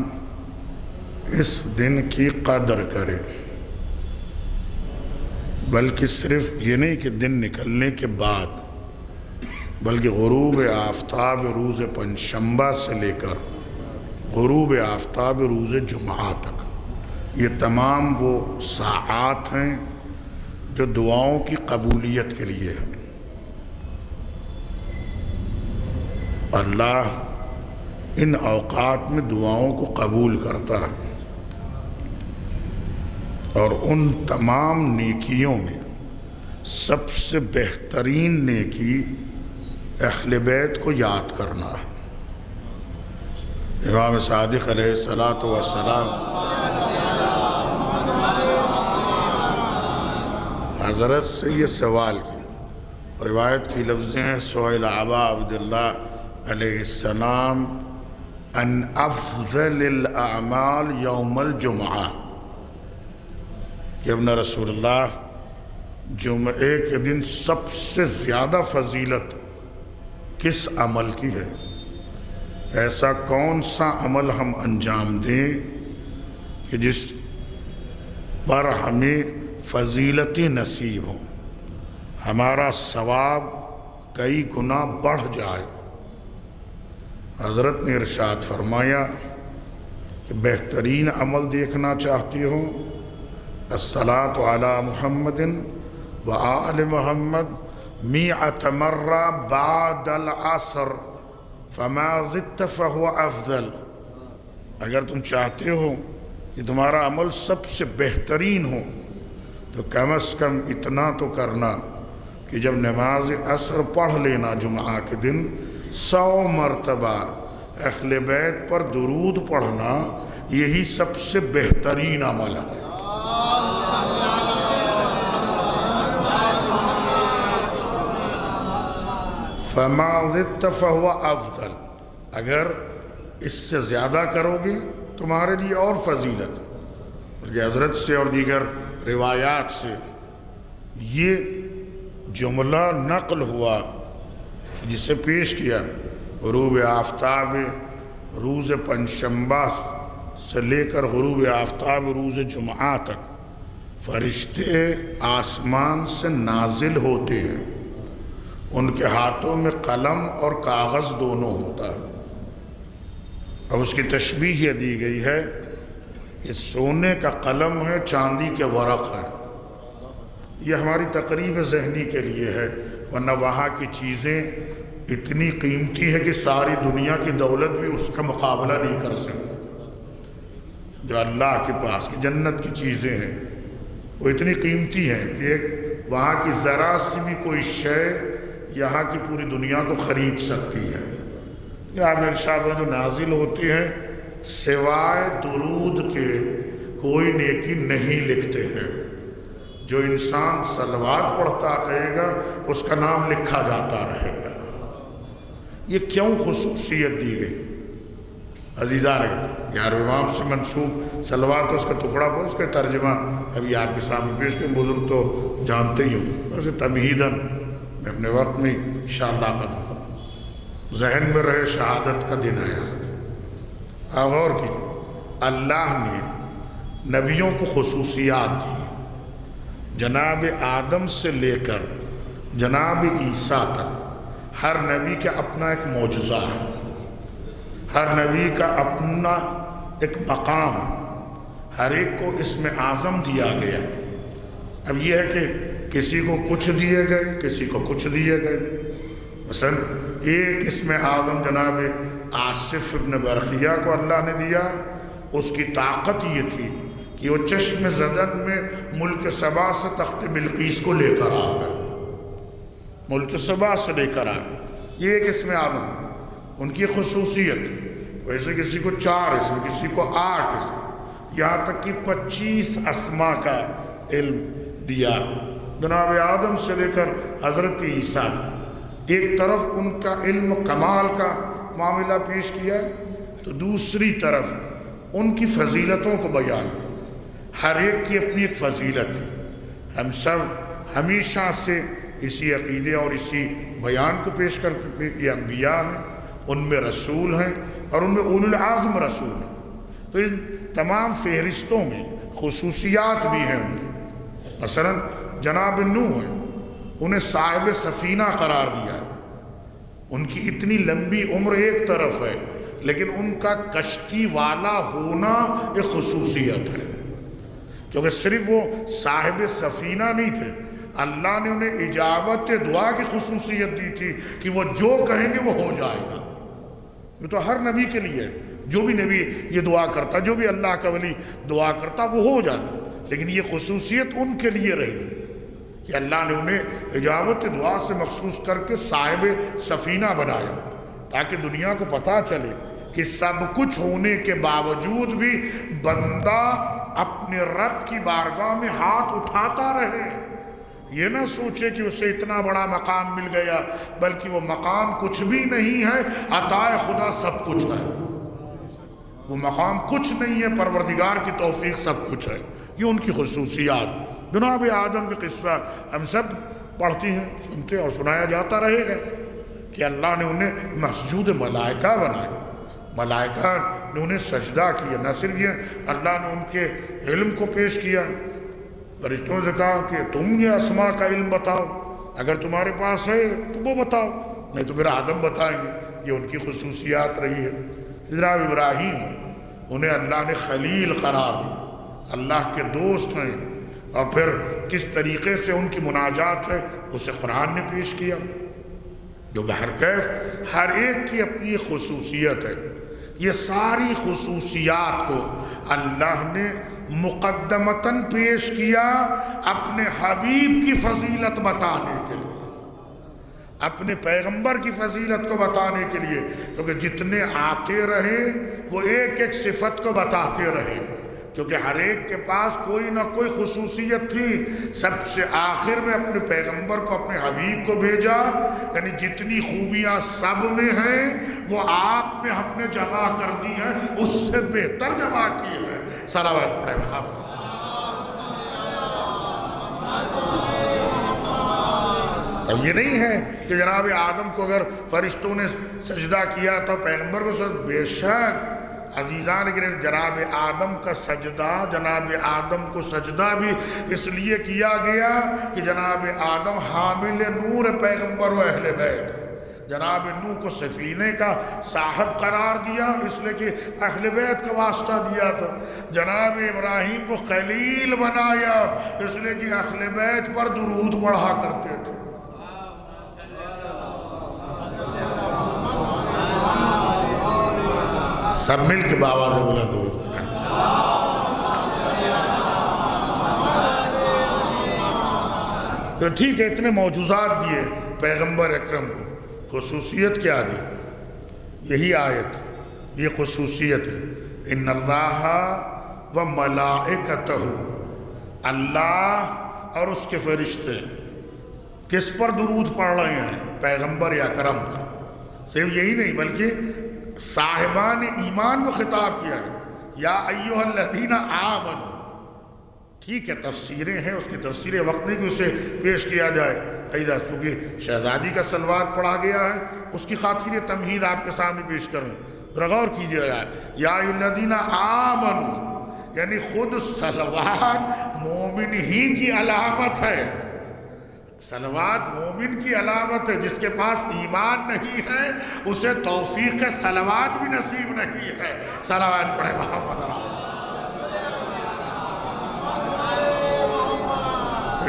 اس دن کی قدر کرے، بلکہ صرف یہ نہیں کہ دن نکلنے کے بعد، بلکہ غروب آفتاب روز پنجشنبہ سے لے کر غروب آفتاب روز جمعہ تک، یہ تمام وہ ساعات ہیں جو دعاؤں کی قبولیت کے لیے ہیں. اللہ ان اوقات میں دعاؤں کو قبول کرتا ہے، اور ان تمام نیکیوں میں سب سے بہترین نیکی اہل بیت کو یاد کرنا ہے. امام صادق علیہ الصلاۃ والسلام حضرت سے یہ سوال کیا، روایت کی لفظیں ہیں: سئل ابا عبداللہ علیہ السلام ان افضل الاعمال یوم الجمعہ، کہ ابن رسول اللہ جمعے کے دن سب سے زیادہ فضیلت کس عمل کی ہے؟ ایسا کون سا عمل ہم انجام دیں کہ جس پر ہمیں فضیلتیں نصیب ہوں، ہمارا ثواب کئی گنا بڑھ جائے؟ حضرت نے ارشاد فرمایا کہ بہترین عمل دیکھنا چاہتی ہوں، الصلاۃ علی محمد و آل محمد 100 مرہ بعد العصر فما زدت فہو افضل. اگر تم چاہتے ہو کہ تمہارا عمل سب سے بہترین ہو تو کم از کم اتنا تو کرنا کہ جب نماز عصر پڑھ لینا جمعہ کے دن 100 مرتبہ اہل بیت پر درود پڑھنا، یہی سب سے بہترین عمل ہے. فما زدت فہو افضل، اگر اس سے زیادہ کرو گے تمہارے لیے اور فضیلت. بلکہ حضرت سے اور دیگر روایات سے یہ جملہ نقل ہوا جسے پیش کیا: غروب آفتاب روز پنجشنبہ سے لے کر غروب آفتاب روز جمعہ تک فرشتے آسمان سے نازل ہوتے ہیں، ان کے ہاتھوں میں قلم اور کاغذ دونوں ہوتا ہے. اب اس کی تشبیہ یہ دی گئی ہے کہ سونے کا قلم ہے، چاندی کے ورق ہے. یہ ہماری تقریب ذہنی کے لیے ہے، ورنہ وہاں کی چیزیں اتنی قیمتی ہے کہ ساری دنیا کی دولت بھی اس کا مقابلہ نہیں کر سکتی. جو اللہ کے پاس کی جنت کی چیزیں ہیں وہ اتنی قیمتی ہیں کہ ایک وہاں کی ذرا سی بھی کوئی شے یہاں کی پوری دنیا کو خرید سکتی ہے. آپ نے ارشاد جو نازل ہوتی ہیں سوائے درود کے کوئی نیکی نہیں لکھتے ہیں. جو انسان صلوات پڑھتا رہے گا اس کا نام لکھا جاتا رہے گا. یہ کیوں خصوصیت دی گئی؟ عزیزان گیارہویں امام سے منسوب صلوات اس کا ٹکڑا پڑھو، اس کا ترجمہ ابھی آپ کے سامنے پیش کریں، بزرگ تو جانتے ہی ہوں، ویسے تمہیداً میں اپنے وقت میں انشاءاللہ ختم کروں۔ ذہن میں رہے شہادت کا دن ہے آج، غور کیجیے، اللہ نے نبیوں کو خصوصیات دی، جناب آدم سے لے کر جناب عیسیٰ تک ہر نبی کا اپنا ایک معجزہ ہے، ہر نبی کا اپنا ایک مقام ہے، ہر ایک کو اسم اعظم دیا گیا۔ اب یہ ہے کہ کسی کو کچھ دیے گئے، کسی کو کچھ دیے گئے۔ مثلا ایک اسم اعظم جناب آصف ابن برقیہ کو اللہ نے دیا، اس کی طاقت یہ تھی کہ وہ چشم زدن میں ملک سبا سے تخت بلقیس کو لے کر آ گئے، ملک سبا سے لے کر آ گئے۔ یہ ایک اسم اعظم، ان کی خصوصیت۔ ویسے کسی کو 4 اسم، کسی کو 8 اسم، یہاں تک کہ 25 اسماء کا علم دیا جناب آدم سے لے کر حضرت عیسیٰ۔ ایک طرف ان کا علم کمال کا معاملہ پیش کیا تو دوسری طرف ان کی فضیلتوں کو بیان کیا۔ ہر ایک کی اپنی ایک فضیلت تھی۔ ہم سب ہمیشہ سے اسی عقیدے اور اسی بیان کو پیش کرتے ہیں، یہ انبیاء ہیں، ان میں رسول ہیں اور ان میں اولو العزم رسول ہیں، تو ان تمام فہرستوں میں خصوصیات بھی ہیں ان کی۔ مثلا جناب نوح ہیں، انہیں صاحب سفینہ قرار دیا ہے، ان کی اتنی لمبی عمر ایک طرف ہے لیکن ان کا کشتی والا ہونا ایک خصوصیت ہے، کیونکہ صرف وہ صاحب سفینہ نہیں تھے، اللہ نے انہیں اجابت دعا کی خصوصیت دی تھی کہ وہ جو کہیں گے وہ ہو جائے گا۔ یہ تو ہر نبی کے لیے، جو بھی نبی یہ دعا کرتا، جو بھی اللہ کا ولی دعا کرتا وہ ہو جاتا، لیکن یہ خصوصیت ان کے لیے رہی کہ اللہ نے انہیں اجابت دعا سے مخصوص کر کے صاحب سفینہ بنایا، تاکہ دنیا کو پتہ چلے کہ سب کچھ ہونے کے باوجود بھی بندہ اپنے رب کی بارگاہ میں ہاتھ اٹھاتا رہے، یہ نہ سوچے کہ اسے اتنا بڑا مقام مل گیا، بلکہ وہ مقام کچھ بھی نہیں ہے، عطائے خدا سب کچھ ہے۔ وہ مقام کچھ نہیں ہے، پروردگار کی توفیق سب کچھ ہے۔ یہ ان کی خصوصیات۔ جناب آدم کے قصہ ہم سب پڑھتے ہیں، سنتے اور سنایا جاتا رہے گا کہ اللہ نے انہیں مسجود ملائکہ بنائے، ملائکہ نے انہیں سجدہ کیا۔ نہ صرف یہ، اللہ نے ان کے علم کو پیش کیا، فرشتوں سے کہا کہ تم یہ اسماء کا علم بتاؤ، اگر تمہارے پاس ہے تو وہ بتاؤ، نہیں تو پھر آدم بتائیں گے۔ یہ ان کی خصوصیات رہی ہے۔ جناب ابراہیم، انہیں اللہ نے خلیل قرار دیا، اللہ کے دوست ہیں، اور پھر کس طریقے سے ان کی مناجات ہے اسے قرآن نے پیش کیا۔ جو بہرکیف ہر ایک کی اپنی خصوصیت ہے، یہ ساری خصوصیات کو اللہ نے مقدمتاً پیش کیا اپنے حبیب کی فضیلت بتانے کے لیے، اپنے پیغمبر کی فضیلت کو بتانے کے لیے، کیونکہ جتنے آتے رہے وہ ایک ایک صفت کو بتاتے رہے، کیونکہ ہر ایک کے پاس کوئی نہ کوئی خصوصیت تھی۔ سب سے آخر میں اپنے پیغمبر کو، اپنے حبیب کو بھیجا، یعنی جتنی خوبیاں سب میں ہیں وہ آپ میں ہم نے جمع کر دی ہیں، اس سے بہتر جمع کی ہے۔ صلوات پڑھیں محمد۔ اب یہ نہیں ہے کہ جناب آدم کو اگر فرشتوں نے سجدہ کیا تو پیغمبر کو سجدہ، بے شک عزیزان گرامی، جناب آدم کا سجدہ، جناب آدم کو سجدہ بھی اس لیے کیا گیا کہ جناب آدم حامل نور پیغمبر و اہل بیت، جناب نوح کو سفینے کا صاحب قرار دیا اس لیے کہ اہل بیت کا واسطہ دیا تھا، جناب ابراہیم کو خلیل بنایا اس لیے کہ اہل بیت پر درود پڑھا کرتے تھے۔ سب مل کے باواز بلند درود پڑھیں۔ تو ٹھیک ہے، اتنے معجزات دیے پیغمبر اکرم کو، خصوصیت کیا دی؟ یہی آیت، یہ خصوصیت ہے۔ ان اللہ و ملائکتہ، اللہ اور اس کے فرشتے کس پر درود پڑھ رہے ہیں؟ پیغمبر اکرم پر۔ صرف یہی نہیں بلکہ صاحبان ایمان کو خطاب کیا گیا، یا ایھا الذین آمنوا۔ ٹھیک ہے تفسیریں ہیں، اس کی تفسیر وقت نہیں کہ اسے پیش کیا جائے، ایدہ چونکہ شہزادی کا صلوات پڑھا گیا ہے اس کی خاطر یہ تمہید آپ کے سامنے پیش کر رہے ہیں، ذرا غور کیجیے گا، یا ایھا الذین آمنوا یعنی خود صلوات مومن ہی کی علامت ہے، صلوات مومن کی علامت ہے، جس کے پاس ایمان نہیں ہے اسے توفیق صلوات بھی نصیب نہیں ہے۔ صلوات پڑھے محمد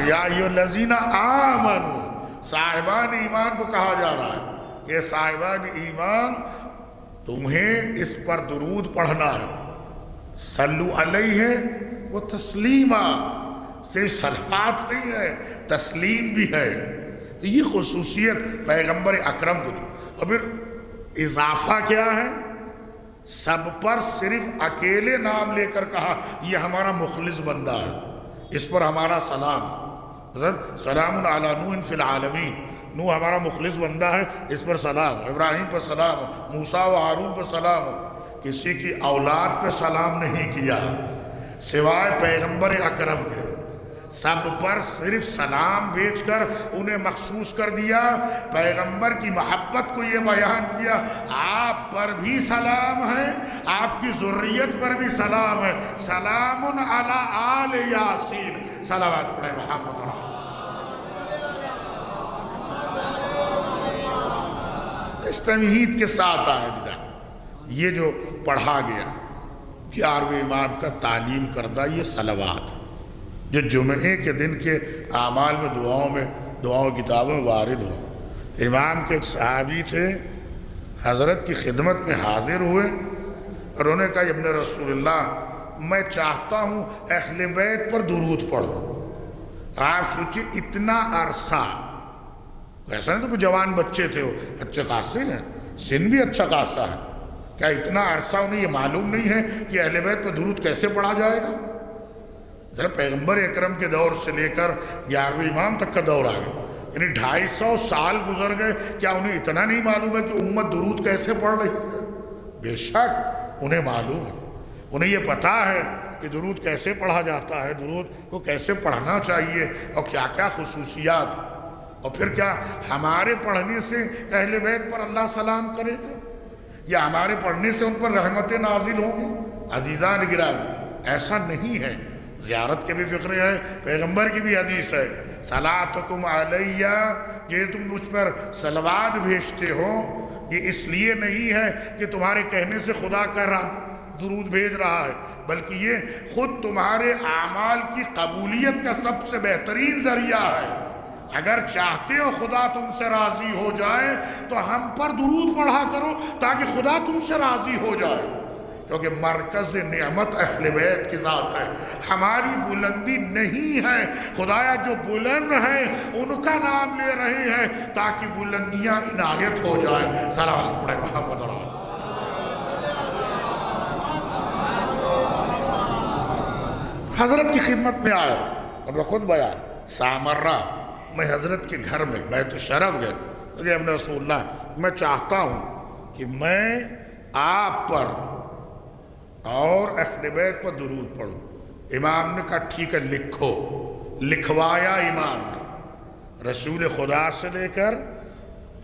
یا ایھا الذین آمنوا، صاحبان ایمان کو کہا جا رہا ہے کہ صاحبان ایمان تمہیں اس پر درود پڑھنا ہے، صلو علیہ و تسلیما، صرف صلوات نہیں ہے تسلیم بھی ہے، تو یہ خصوصیت پیغمبر اکرم کو دی۔ اور پھر اضافہ کیا ہے؟ سب پر صرف اکیلے نام لے کر کہا یہ ہمارا مخلص بندہ ہے، اس پر ہمارا سلام، سلام علی نوح فی العالمین، نوح ہمارا مخلص بندہ ہے اس پر سلام، ابراہیم پر سلام، موسیٰ و ہارون پر سلام، کسی کی اولاد پہ سلام نہیں کیا سوائے پیغمبر اکرم کے، سب پر صرف سلام بھیج کر انہیں مخصوص کر دیا، پیغمبر کی محبت کو یہ بیان کیا آپ پر بھی سلام ہے، آپ کی ذریت پر بھی سلام ہے، سلام علی آل یاسین، صلوات پڑھے محمد رہا۔ اس تمہید کے ساتھ آئے دیدہ یہ جو پڑھا گیا 11ویں امام کا تعلیم کردہ یہ صلوات ہے جو جمعے کے دن کے اعمال میں دعاؤں کتابوں میں وارد ہوں۔ امام کے ایک صحابی تھے، حضرت کی خدمت میں حاضر ہوئے اور انہوں نے کہا ابن رسول اللہ میں چاہتا ہوں اہل بیت پر درود پڑھوں۔ آپ سوچیں اتنا عرصہ، ایسا نہیں تو کوئی جوان بچے تھے، وہ اچھے خاصے ہیں، سن بھی اچھا خاصا ہے، کیا اتنا عرصہ انہیں یہ معلوم نہیں ہے کہ اہل بیت پر درود کیسے پڑھا جائے گا؟ ذرا پیغمبر اکرم کے دور سے لے کر 11ویں امام تک کا دور آ گیا، یعنی 250 سال گزر گئے، کیا انہیں اتنا نہیں معلوم ہے کہ امت درود کیسے پڑھ رہی ہے؟ بے شک انہیں معلوم ہے، انہیں یہ پتا ہے کہ درود کیسے پڑھا جاتا ہے، درود کو کیسے پڑھنا چاہیے اور کیا کیا خصوصیات، اور پھر کیا ہمارے پڑھنے سے اہل بیت پر اللہ سلام کرے گا یا ہمارے پڑھنے سے ان پر رحمتیں نازل ہوں گی؟ عزیزان گرامی ایسا نہیں ہے، زیارت کے بھی فقرے ہیں، پیغمبر کی بھی حدیث ہے، صلاتکم علیہ، یہ تم مجھ پر صلوات بھیجتے ہو یہ اس لیے نہیں ہے کہ تمہارے کہنے سے خدا کا درود بھیج رہا ہے، بلکہ یہ خود تمہارے اعمال کی قبولیت کا سب سے بہترین ذریعہ ہے۔ اگر چاہتے ہو خدا تم سے راضی ہو جائے تو ہم پر درود پڑھا کرو تاکہ خدا تم سے راضی ہو جائے، کیونکہ مرکز نعمت اہل بیت کی ذات ہے، ہماری بلندی نہیں ہے، خدایا جو بلند ہیں ان کا نام لے رہے ہیں تاکہ بلندیاں عنایت ہو جائیں۔ صلوات پڑھے محمد رسول۔ حضرت کی خدمت میں آئے اور وہ خود بیان سامرہ، میں حضرت کے گھر میں بیت الشرف گئے، کہ ابن رسول اللہ میں چاہتا ہوں کہ میں آپ پر اور اہل بیت پر درود پڑھوں۔ امام نے کہا ٹھیک ہے لکھو، لکھوایا امام نے، رسول خدا سے لے کر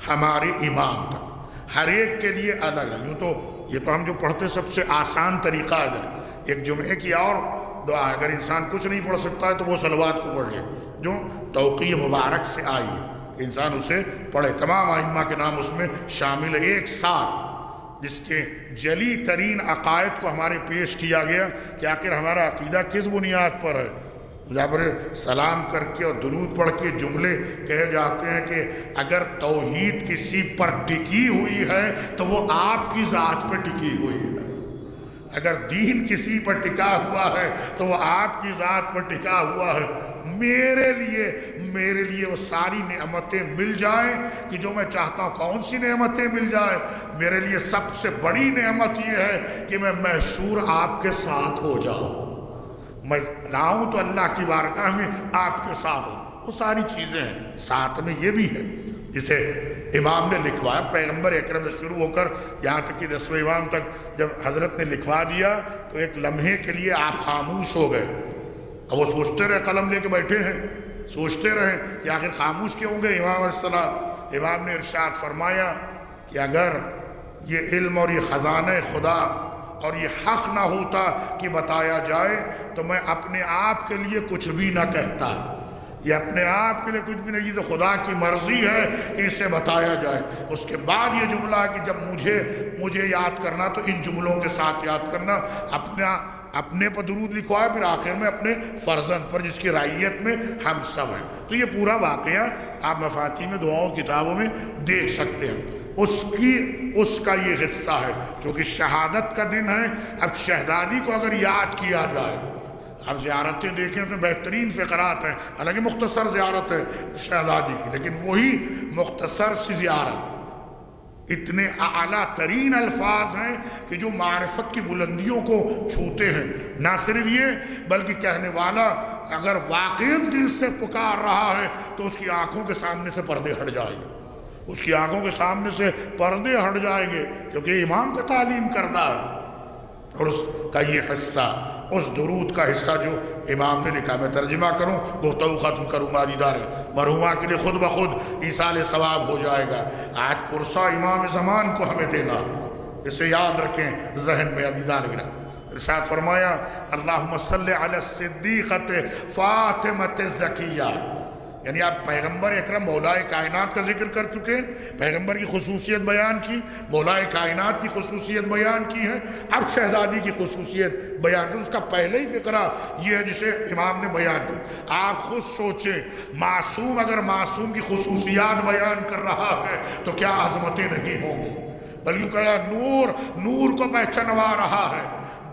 ہمارے امام تک ہر ایک کے لیے الگ ہے۔ یوں تو یہ تو ہم جو پڑھتے سب سے آسان طریقہ ہے، ایک جمعے کی اور دعا، اگر انسان کچھ نہیں پڑھ سکتا ہے تو وہ صلوات کو پڑھ لے جو توقیع مبارک سے آئی ہے، انسان اسے پڑھے، تمام ائمہ کے نام اس میں شامل ہے ایک ساتھ، جس کے جلی ترین عقائد کو ہمارے پیش کیا گیا کہ آخر ہمارا عقیدہ کس بنیاد پر ہے۔ جہاں پر سلام کر کے اور درود پڑھ کے جملے کہے جاتے ہیں کہ اگر توحید کسی پر ٹکی ہوئی ہے تو وہ آپ کی ذات پہ ٹکی ہوئی ہے، اگر دین کسی پر ٹکا ہوا ہے تو وہ آپ کی ذات پر ٹکا ہوا ہے۔ میرے لیے وہ ساری نعمتیں مل جائیں کہ جو میں چاہتا ہوں، کون سی نعمتیں مل جائیں؟ میرے لیے سب سے بڑی نعمت یہ ہے کہ میں محشور آپ کے ساتھ ہو جاؤں، میں رہوں تو اللہ کی بارگاہ میں آپ کے ساتھ ہوں، وہ ساری چیزیں ہیں، ساتھ میں یہ بھی ہے جسے امام نے لکھوایا، پیغمبر اکرم سے شروع ہو کر یہاں تک کہ 10ویں امام تک جب حضرت نے لکھوا دیا تو ایک لمحے کے لیے آپ خاموش ہو گئے۔ اب وہ سوچتے رہے، قلم لے کے بیٹھے ہیں، سوچتے رہے کہ آخر خاموش کیوں ہوں گے امام علیہ السلام۔ امام نے ارشاد فرمایا کہ اگر یہ علم اور یہ خزانہ خدا اور یہ حق نہ ہوتا کہ بتایا جائے تو میں اپنے آپ کے لیے کچھ بھی نہ کہتا، یہ اپنے آپ کے لیے کچھ بھی نہیں، یہ تو خدا کی مرضی ہے کہ اسے بتایا جائے۔ اس کے بعد یہ جملہ ہے کہ جب مجھے یاد کرنا تو ان جملوں کے ساتھ یاد کرنا، اپنے پر درود لکھوایا، پھر آخر میں اپنے فرزند پر جس کی رعیت میں ہم سب ہیں۔ تو یہ پورا واقعہ آپ مفاتیح میں دعاؤں کتابوں میں دیکھ سکتے ہیں۔ اس کا یہ حصہ ہے، چونکہ شہادت کا دن ہے۔ اب شہزادی کو اگر یاد کیا جائے، اب زیارتیں دیکھیں تو بہترین فقرات ہیں، حالانکہ مختصر زیارت ہے شہزادی کی، لیکن وہی مختصر سی زیارت اتنے اعلیٰ ترین الفاظ ہیں کہ جو معرفت کی بلندیوں کو چھوتے ہیں۔ نہ صرف یہ بلکہ کہنے والا اگر واقعی دل سے پکار رہا ہے تو اس کی آنکھوں کے سامنے سے پردے ہٹ جائیں گے، اس کی آنکھوں کے سامنے سے پردے ہٹ جائیں گے، کیونکہ امام کا تعلیم کردہ ہے۔ اور اس کا یہ حصہ، اس درود کا حصہ جو امام نے لکھا، میں ترجمہ کروں، گفتگو ختم کروں، دیدار مرحومہ کے لیے خود بخود ایصال ثواب ہو جائے گا۔ آج پرسہ امام زمان کو ہمیں دینا، اسے یاد رکھیں ذہن میں عزیزان گرامی۔ ارشاد فرمایا اللہم صلی علی الصدیقۃ فاطمۃ الزکیہ، یعنی آپ پیغمبر اکرم مولا کائنات کا ذکر کر چکے، پیغمبر کی خصوصیت بیان کی، مولا کائنات کی خصوصیت بیان کی ہے، اب شہزادی کی خصوصیت بیان کی۔ اس کا پہلے ہی فقرہ یہ ہے جسے امام نے بیان کیا۔ آپ خود سوچیں، معصوم اگر معصوم کی خصوصیات بیان کر رہا ہے تو کیا عظمتیں نہیں ہوں گی؟ بلکہ کہا نور کو پہچانوا رہا ہے،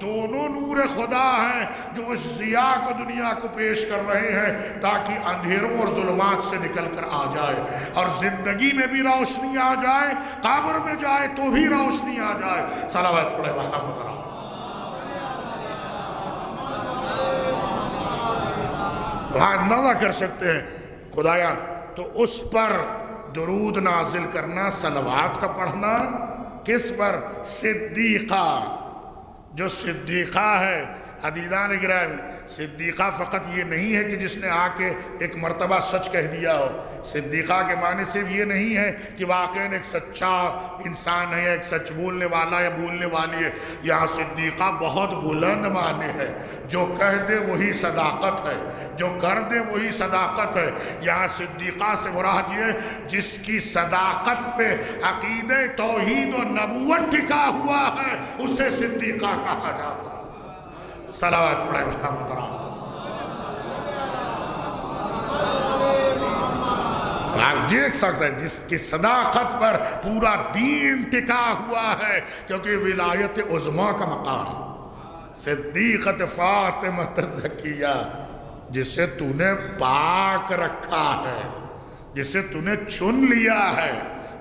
دونوں نور خدا ہیں جو اس ضیاء کو دنیا کو پیش کر رہے ہیں تاکہ اندھیروں اور ظلمات سے نکل کر آ جائے، اور زندگی میں بھی روشنی آ جائے، قبر میں جائے تو بھی روشنی آ جائے۔ صلوات پڑھے محمد رہا۔ وہاں اندازہ کر سکتے ہیں خدایا، تو اس پر درود نازل کرنا، صلوات کا پڑھنا، کس پر؟ صدیقہ، جو صدیقہ ہے۔ عزیزان گرامی، صدیقہ فقط یہ نہیں ہے کہ جس نے آ کے ایک مرتبہ سچ کہہ دیا ہو۔ صدیقہ کے معنی صرف یہ نہیں ہے کہ واقعاً ایک سچا انسان ہے، ایک سچ بولنے والا یا بولنے والی ہے۔ یہاں صدیقہ بہت بلند معنی ہے، جو کہہ دے وہی صداقت ہے، جو کر دے وہی صداقت ہے۔ یہاں صدیقہ سے مراد یہ جس کی صداقت پہ عقیدہ توحید و نبوت ٹکا ہوا ہے اسے صدیقہ کہا جاتا ہے۔ صلوات پڑھے محمد رام۔ آپ دیکھ سکتے ہیں جس کی صداقت پر پورا دین ٹکا ہوا ہے، کیونکہ ولایت عظمیٰ کا مقام، صدیقت فاطمۃ الزکیہ، جسے تو نے پاک رکھا ہے، جسے تو نے چن لیا ہے،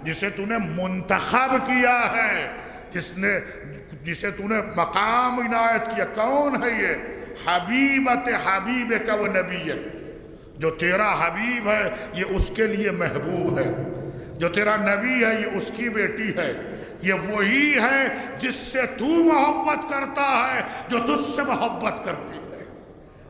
جسے تو نے منتخب کیا ہے، جسے تو نے مقام عنایت کیا۔ کون ہے یہ؟ حبیبت حبیبک و نبیک، جو تیرا حبیب ہے یہ اس کے لیے محبوب ہے، جو تیرا نبی ہے یہ اس کی بیٹی ہے، یہ وہی ہے جس سے تو محبت کرتا ہے جو تجھ سے محبت کرتی ہے۔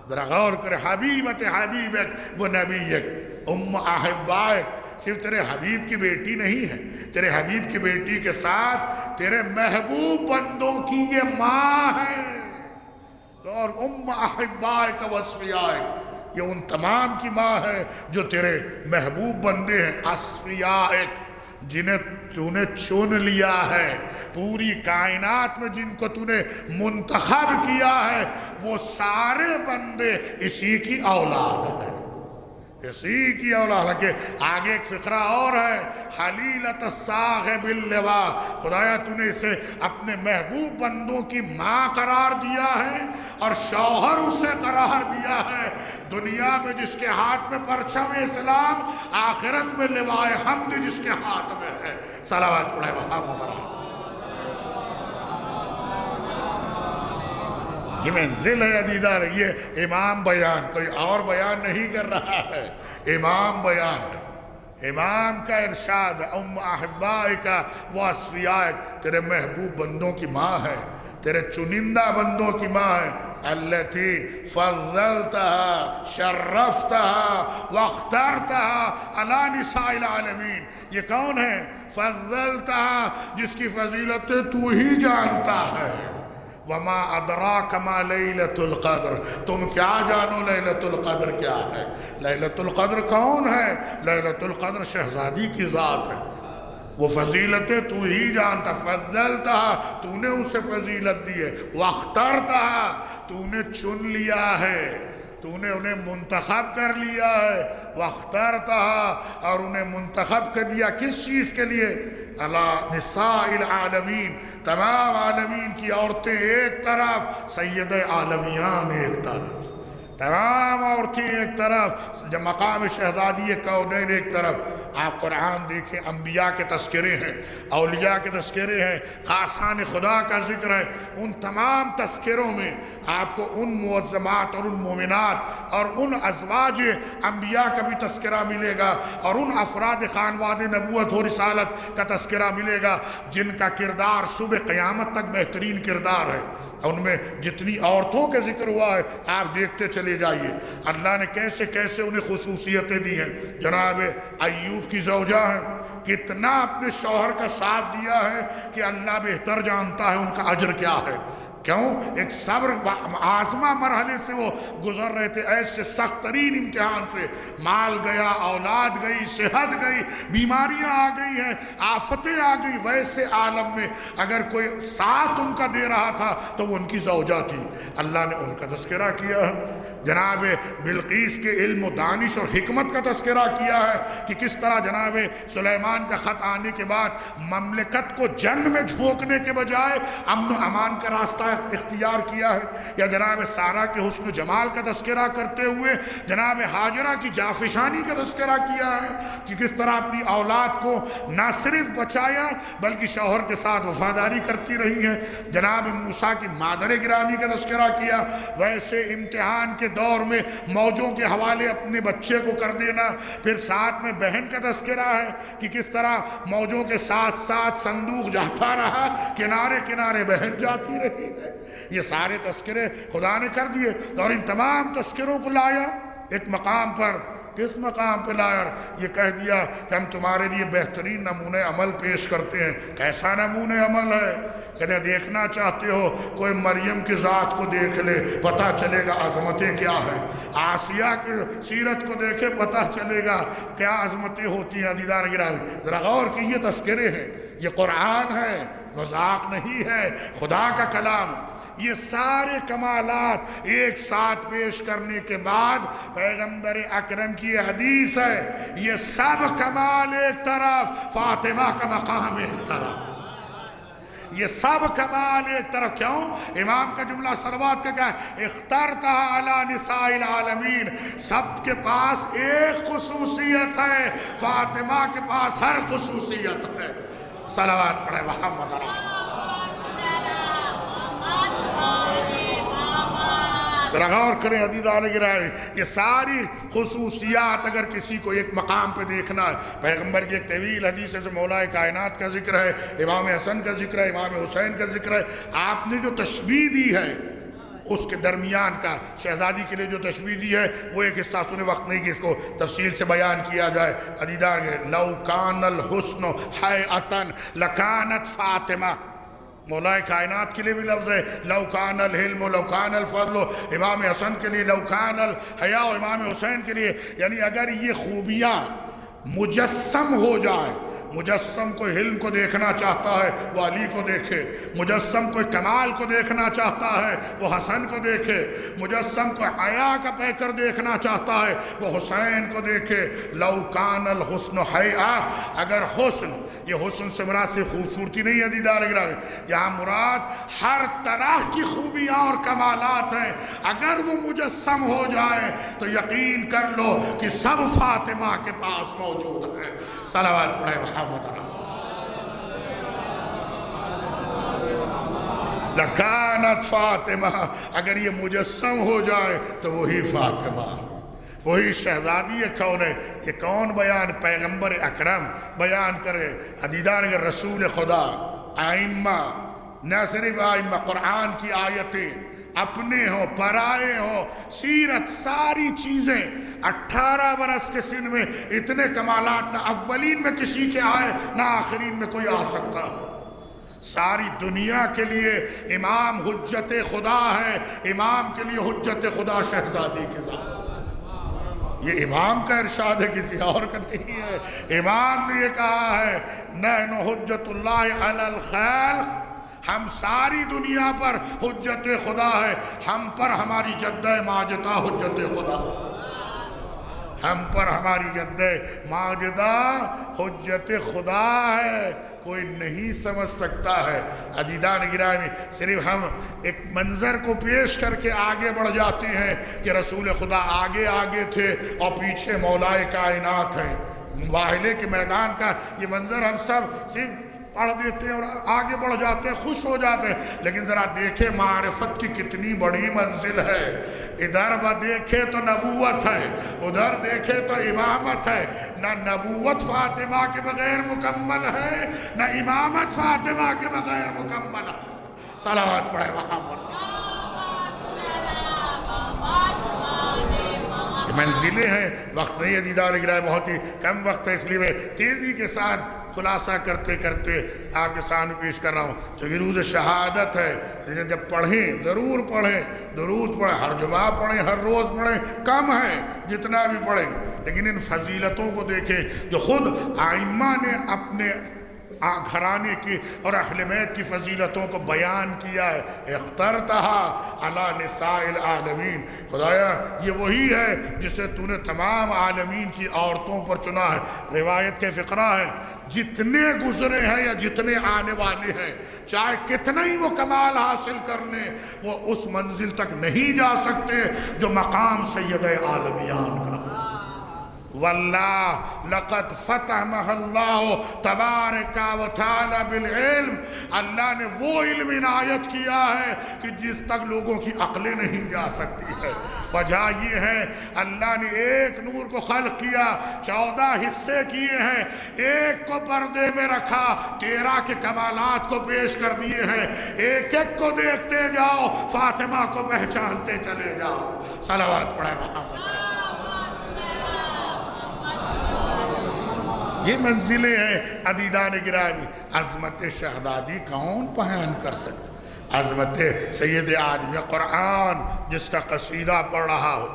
ذرا غور کر، حبیبت حبیبک و نبیک، احبائک، صرف تیرے حبیب کی بیٹی نہیں ہے، تیرے حبیب کی بیٹی کے ساتھ تیرے محبوب بندوں کی یہ ماں ہے، اور احبائک و اصفیائک، یہ ان تمام کی ماں ہے جو تیرے محبوب بندے ہیں، اصفیائک، جنہیں تو نے چن لیا ہے، پوری کائنات میں جن کو تو نے منتخب کیا ہے وہ سارے بندے اسی کی اولاد ہیں، اسی کی اولاد۔ حالانکہ آگے ایک فقرہ اور ہے، حلیلۃ الصاحب اللواء، خدایا تو نے اسے اپنے محبوب بندوں کی ماں قرار دیا ہے اور شوہر اسے قرار دیا ہے۔ دنیا میں جس کے ہاتھ میں پرچم اسلام، آخرت میں لوائے حمد جس کے ہاتھ میں ہے۔ صلوات پڑھے محمد رہا۔ یہ منزل ہے عزیزان، یہ امام بیان، کوئی اور بیان نہیں کر رہا ہے، امام بیان ہے۔ امام کا ارشاد ام احبائکا و اصفیائک، تیرے محبوب بندوں کی ماں ہے، تیرے چنندہ بندوں کی ماں ہے. التی فضلتها شرفتها واخترتها علی نساء العالمین. یہ کون ہے؟ فضلتها، جس کی فضیلت تو ہی جانتا ہے. وما ادراک ما لیلۃ القدر، تم کیا جانو لیلۃ القدر کیا ہے؟ لیلۃ القدر کون ہے؟ لیلۃ القدر شہزادی کی ذات ہے، وہ فضیلتیں تو ہی جانتا. فضلتها، تو نے اسے فضیلت دی ہے. واخترتها، تو نے چن لیا ہے، تو نے انہیں منتخب کر لیا ہے. واخترتها، اور انہیں منتخب کر لیا کس چیز کے لیے؟ علی نساء العالمین، تمام عالمین کی عورتیں ایک طرف، سید عالمیان ایک طرف، تمام عورتیں ایک طرف، جب مقام شہزادی کونین ایک طرف. آپ قرآن دیکھیں، انبیاء کے تذکرے ہیں، اولیاء کے تذکرے ہیں، خاصان خدا کا ذکر ہے. ان تمام تذکروں میں آپ کو ان معظمات اور ان مومنات اور ان ازواج انبیاء کا بھی تذکرہ ملے گا، اور ان افراد خانواد نبوت و رسالت کا تذکرہ ملے گا جن کا کردار صبح قیامت تک بہترین کردار ہے. ان میں جتنی عورتوں کا ذکر ہوا ہے آپ دیکھتے چلے جائیے اللہ نے کیسے کیسے انہیں خصوصیتیں دی ہیں. جناب ایوب کی زوجہ ہیں، کتنا اپنے شوہر کا ساتھ دیا ہے کہ اللہ بہتر جانتا ہے ان کا اجر کیا ہے. کیوں؟ ایک صبر آزما مرحلے سے وہ گزر رہے تھے، ایسے سخت ترین امتحان سے. مال گیا، اولاد گئی، صحت گئی، بیماریاں آ گئی ہیں، آفتیں آ گئی. ویسے عالم میں اگر کوئی ساتھ ان کا دے رہا تھا تو وہ ان کی زوجہ تھی. اللہ نے ان کا تذکرہ کیا ہے. جناب بلقیس کے علم و دانش اور حکمت کا تذکرہ کیا ہے کہ کس طرح جناب سلیمان کا خط آنے کے بعد مملکت کو جنگ میں جھونکنے کے بجائے امن و امان کا راستہ اختیار کیا ہے. یا جناب سارہ کے حسن و جمال کا تذکرہ کرتے ہوئے جناب ہاجرہ کی جافشانی کا تذکرہ کیا ہے کہ کس طرح اپنی اولاد کو نہ صرف بچایا بلکہ شوہر کے ساتھ وفاداری کرتی رہی ہیں. جناب موسیٰ کی مادر گرامی کا تذکرہ کیا. ویسے امتحان کے دور میں موجوں کے حوالے اپنے بچے کو کر دینا. پھر ساتھ میں بہن کا تذکرہ ہے کہ کس طرح موجوں کے ساتھ ساتھ صندوق جاتا رہا، کنارے کنارے بہن جاتی رہی ہے. یہ سارے تذکرے خدا نے کر دیے اور ان تمام تذکروں کو لایا ایک مقام پر. کس مقام پہ لایا؟ یہ کہہ دیا کہ ہم تمہارے لیے بہترین نمونہ عمل پیش کرتے ہیں. کیسا نمونہ عمل ہے؟ کہتے ہیں دیکھنا چاہتے ہو کوئی مریم کی ذات کو دیکھ لے، پتہ چلے گا عظمتیں کیا ہیں. آسیہ کی سیرت کو دیکھے پتہ چلے گا کیا عظمتیں ہوتی ہیں. عزیزان گرامی ذرا غور کیجیے، تذکرے ہیں، یہ قرآن ہے، مذاق نہیں ہے، خدا کا کلام. یہ سارے کمالات ایک ساتھ پیش کرنے کے بعد پیغمبر اکرم کی حدیث ہے یہ سب کمال ایک طرف، فاطمہ کا مقام ایک طرف. یہ سب کمال ایک طرف. کیوں؟ امام کا جملہ صلوات کا کیا ہے؟ اخترتها علی نساء العالمین. سب کے پاس ایک خصوصیت ہے، فاطمہ کے پاس ہر خصوصیت ہے. صلوات پڑھے محمد رسول. ذرا غور کریں عزیزان گرامی، یہ ساری خصوصیات اگر کسی کو ایک مقام پہ دیکھنا ہے. پیغمبر کی ایک طویل حدیث سے مولا کائنات کا ذکر ہے، امام حسن کا ذکر ہے، امام حسین کا ذکر ہے. آپ نے جو تشبیہ دی ہے اس کے درمیان کا شہزادی کے لیے جو تشبیہ دی ہے وہ ایک حصہ سنے، وقت نہیں کہ اس کو تفصیل سے بیان کیا جائے. عزیزان لو کان الحسن حیئتا لکانت فاطمہ. مولا کائنات کے لیے بھی لفظ ہے لو کان الحلم لو کان الفضل. امام حسن کے لیے لو کان الحیاء، امام حسین کے لیے یعنی اگر یہ خوبیاں مجسم ہو جائیں. مجسم کوئی حلم کو دیکھنا چاہتا ہے وہ علی کو دیکھے، مجسم کوئی کمال کو دیکھنا چاہتا ہے وہ حسن کو دیکھے، مجسم کوئی حیا کا پیکر دیکھنا چاہتا ہے وہ حسین کو دیکھے. لو کان الحسن حیاء، اگر حسن، یہ حسن سے مراد صرف خوبصورتی نہیں ہے دیدار گرامی، یہاں مراد ہر طرح کی خوبیاں اور کمالات ہیں. اگر وہ مجسم ہو جائے تو یقین کر لو کہ سب فاطمہ کے پاس موجود ہیں. صلوات پڑھے محمد لکانت فاطمہ. اگر یہ مجسم ہو جائے تو وہی فاطمہ. وہی شہزادی کون ہے، یہ کون بیان پیغمبر اکرم بیان کرے، عزیزان رسول خدا، آئمہ، نہ صرف آئمہ، قرآن کی آیتیں اپنے ہوں پرائے ہوں، سیرت، ساری چیزیں 18 برس کے سن میں اتنے کمالات نہ اولین میں کسی کے آئے نہ آخرین میں کوئی آ سکتا ہے۔ ساری دنیا کے لیے امام حجت خدا ہے، امام کے لیے حجت خدا شہزادی کے ذات۔ یہ امام کا ارشاد ہے، کسی اور کا نہیں ہے۔ امام نے یہ کہا ہے نحن حجت اللہ علی الخلق، ہم ساری دنیا پر حجت خدا ہے، ہم پر ہماری جدہ ماجدہ حجت خدا ہے، ہم پر ہماری جدہ ماجدہ حجت خدا ہے، کوئی نہیں سمجھ سکتا ہے۔ عزیزان گرامی، صرف ہم ایک منظر کو پیش کر کے آگے بڑھ جاتے ہیں کہ رسول خدا آگے آگے تھے اور پیچھے مولائے کائنات ہیں۔ مباہلے کے میدان کا یہ منظر ہم سب صرف پڑھ دیتے ہیں اور آگے بڑھ جاتے ہیں، خوش ہو جاتے ہیں، لیکن ذرا دیکھیں معرفت کی کتنی بڑی منزل ہے۔ ادھر دیکھے تو نبوت ہے، ادھر دیکھے تو امامت ہے۔ نہ نبوت فاطمہ کے بغیر مکمل ہے، نہ امامت فاطمہ کے بغیر مکمل ہے۔ صلوات پڑھے محمد۔ منزلیں ہیں، وقت نہیں ہے دیدار گرائے، بہت ہی کم وقت ہے، اس لیے میں تیزی کے ساتھ خلاصہ کرتے کرتے آپ کے سامنے پیش کر رہا ہوں۔ چونکہ روز شہادت ہے، جب پڑھیں ضرور پڑھیں، درود پڑھیں، ہر جمعہ پڑھیں، ہر روز پڑھیں، کم ہے جتنا بھی پڑھیں، لیکن ان فضیلتوں کو دیکھیں جو خود آئمہ نے اپنے گھرانے کی اور اہل بیت کی فضیلتوں کو بیان کیا ہے۔ اخترتہا علی نساء العالمین، خدایا یہ وہی ہے جسے تو نے تمام عالمین کی عورتوں پر چنا ہے۔ روایت کے فقرہ ہیں، جتنے گزرے ہیں یا جتنے آنے والے ہیں، چاہے کتنا ہی وہ کمال حاصل کر لیں، وہ اس منزل تک نہیں جا سکتے جو مقام سید عالمیان کا۔ واللہ لقد فتحمہ اللہ تبارک و تعالی بالعلم، اللہ نے وہ علم عنایت کیا ہے کہ جس تک لوگوں کی عقلیں نہیں جا سکتی ہے۔ وجہ یہ ہے اللہ نے ایک نور کو خلق کیا، 14 حصے کیے ہیں، ایک کو پردے میں رکھا، 13 کے کمالات کو پیش کر دیے ہیں۔ ایک ایک کو دیکھتے جاؤ، فاطمہ کو پہچانتے چلے جاؤ۔ صلوات پڑھے محمد۔ یہ منزلیں ہیں عزیزان گرامی۔ عظمت شہزادی کون بیان کر سکتا؟ عظمت سید عالم قرآن جس کا قصیدہ پڑھ رہا ہو،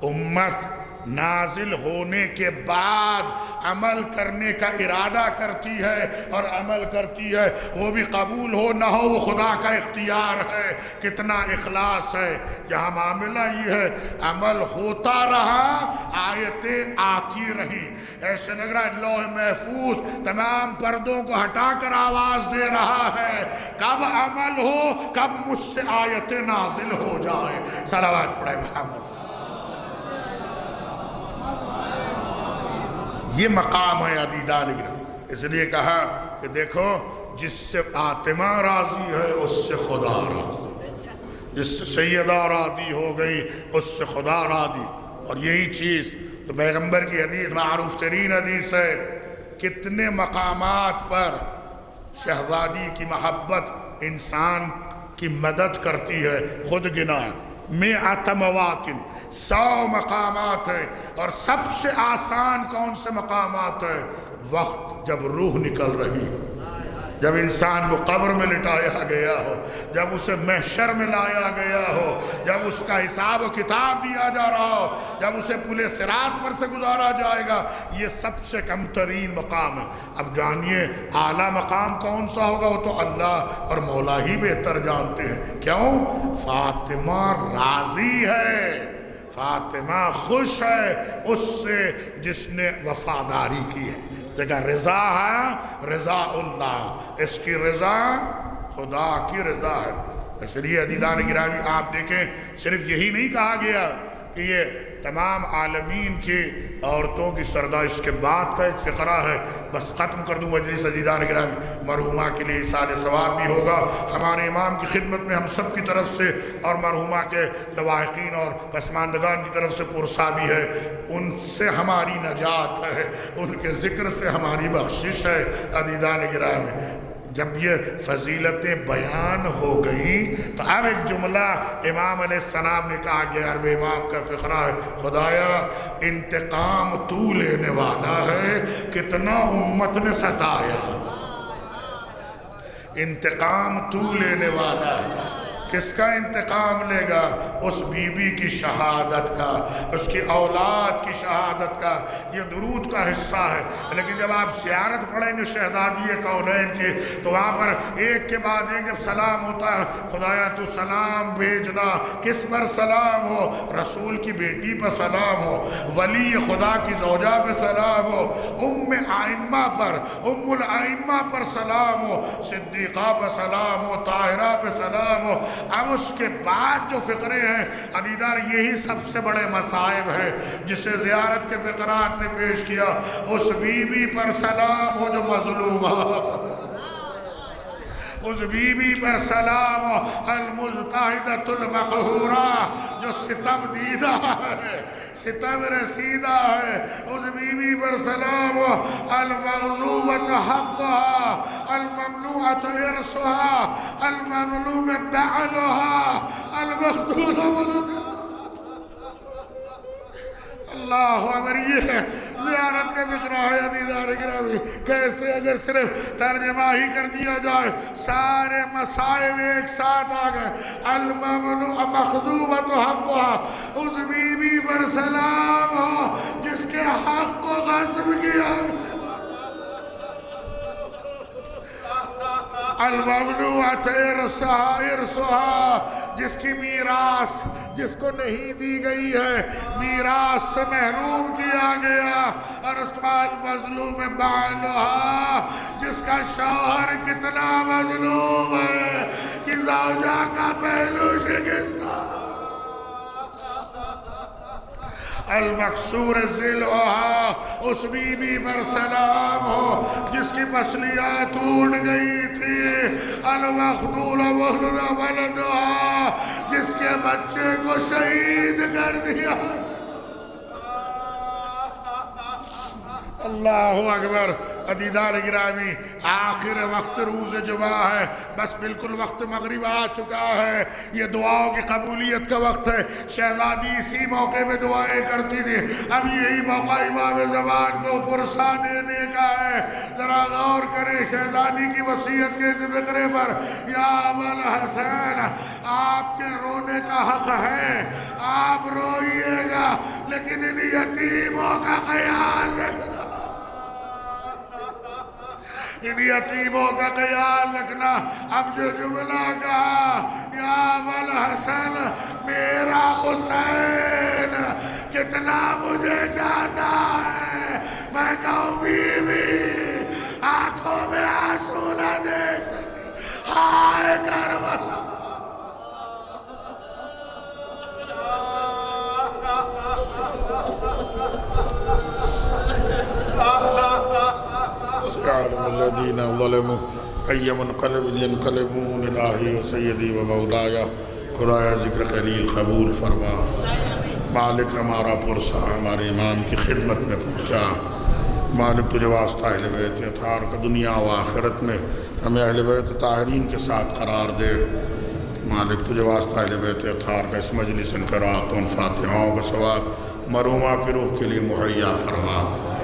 امت نازل ہونے کے بعد عمل کرنے کا ارادہ کرتی ہے اور عمل کرتی ہے، وہ بھی قبول ہو نہ ہو وہ خدا کا اختیار ہے۔ کتنا اخلاص ہے، یہاں معاملہ یہ ہے عمل ہوتا رہا، آیتیں آتی رہی، ایسے لگ رہا ہے لوح محفوظ تمام پردوں کو ہٹا کر آواز دے رہا ہے، کب عمل ہو، کب مجھ سے آیتیں نازل ہو جائیں۔ صلوات پڑھے محمد۔ یہ مقام ہے عزیزان گرامی، اس لیے کہا کہ دیکھو جس سے فاطمہ راضی ہے اس سے خدا راضی، جس سے سیدہ راضی ہو گئی اس سے خدا راضی۔ اور یہی چیز تو پیغمبر کی حدیث معروف ترین حدیث ہے، کتنے مقامات پر شہزادی کی محبت انسان کی مدد کرتی ہے، خود گنا 100 مواطن، 100 مقامات ہیں، اور سب سے آسان کون سے مقامات ہیں؟ وقت جب روح نکل رہی ہو، جب انسان کو قبر میں لٹایا گیا ہو، جب اسے محشر میں لایا گیا ہو، جب اس کا حساب و کتاب دیا جا رہا ہو، جب اسے پل صراط پر سے گزارا جائے گا، یہ سب سے کم ترین مقام ہے۔ اب جانیے اعلیٰ مقام کون سا ہوگا، وہ تو اللہ اور مولا ہی بہتر جانتے ہیں۔ کیوں؟ فاطمہ راضی ہے، فاطمہ خوش ہے اس سے جس نے وفاداری کی ہے۔ دیکھا رضا ہے، رضا اللہ، اس کی رضا خدا کی رضا ہے۔ اس لیے عزیزان گرامی آپ دیکھیں صرف یہی نہیں کہا گیا کہ یہ تمام عالمین کی عورتوں کی سردار. اس کے بعد کا ایک فقرہ ہے، بس ختم کر دوں مجلس. عزیزان گرامی، مرحومہ کے لیے ایصال ثواب بھی ہوگا. ہمارے امام کی خدمت میں ہم سب کی طرف سے اور مرحومہ کے لواحقین اور پسماندگان کی طرف سے پرسا بھی ہے. ان سے ہماری نجات ہے، ان کے ذکر سے ہماری بخشش ہے. عزیزان گرامی، جب یہ فضیلتیں بیان ہو گئیں تو اب ایک جملہ امام علیہ السلام نے کہا کہ عرب امام کا فقرہ ہے، خدایا انتقام تو لینے والا ہے، کتنا امت نے ستایا. انتقام تو لینے والا ہے. کس کا انتقام لے گا؟ اس بی بی کی شہادت کا، اس کی اولاد کی شہادت کا. یہ درود کا حصہ ہے. لیکن جب آپ زیارت پڑھیں گے شہزادی کونین کی تو وہاں پر ایک کے بعد ایک جب سلام ہوتا ہے، خدایا تو سلام بھیجنا. کس پر سلام ہو؟ رسول کی بیٹی پر سلام ہو، ولی خدا کی زوجہ پر سلام ہو، ام ائمہ پر، ام الائمہ پر سلام ہو، صدیقہ پر سلام ہو، طاہرہ پر سلام ہو. اب اس کے بعد جو فقرے ہیں عدیدار، یہی سب سے بڑے مصائب ہیں جسے زیارت کے فقرات نے پیش کیا. اس بی بی پر سلام ہو جو مظلوم ہو، اس بی بی پر سلام ہو، المجتہدۃ المقہورہ، جو ستم دیدہ ہے، ستم رسیدہ ہے. اس بی بی پر سلام ہو، المغضوبۃ حقها، الممنوعۃ ارثها، المظلوم بعلها، المخذول ولدها. اللہ اکبر. یہ زیارت کا فقرہ ہے عزیزان گرامی. کیسے اگر صرف ترجمہ ہی کر دیا جائے، سارے مسائب ایک ساتھ آ گئے. الممنوع مخذوبۃ حقها، اس بی بی پر سلام ہو جس کے حق کو غصب کیا. الممنوعۃ ارثها، جس کی میراث جس کو نہیں دی گئی ہے، میراث سے محروم کیا گیا. اور اس کے بعد مظلوم بعلها، جس کا شوہر کتنا مظلوم ہے کہ زوجہ کا پہلو شکستہ. المکسور ضلعها، اس بی بی پر سلام ہو جس کی پسلیاں ٹوٹ گئی تھی. المخذول ولدها، جس کے بچے کو شہید کر دیا. اللہ اکبر. عزیزان گرامی، آخر وقت روز جمعہ ہے، بس بالکل وقت مغرب آ چکا ہے. یہ دعاؤں کی قبولیت کا وقت ہے. شہزادی اسی موقع پہ دعائیں کرتی تھی. اب یہی موقع امام زمان کو پرسا دینے کا ہے. ذرا غور کریں شہزادی کی وصیت کے اس فقرے پر. یا ابوالحسن، آپ کے رونے کا حق ہے، آپ روئیے گا، لیکن ان یتیموں کا خیال رکھنا، ان یتیموں کا خیال رکھنا. اب جو جملہ کہا، یا ابوالحسن میرا حسین کتنا مجھے چاہتا ہے، میں کہوں بیوی آنکھوں میں آنسو نہ دیکھ سکے. ہائے کربلا. الذين ظلموا أي منقلب ينقلبون إلهي وسيدي ومولاي. خدایا ذکر قلیل قبول فرما. مالک ہمارا پرسا ہمارے امام کی خدمت میں پہنچا. مالک تجھے واسطہ اہل بیت اطہار کا دنیا و آخرت میں ہمیں اہل بیت طاہرین کے ساتھ قرار دے. مالک تجھے واسطہ اہل بیت اطہار کا اس مجلس انقراط و ان فاتحاؤں کا ثواب مرحومہ کی روح کے لیے مہیا فرما،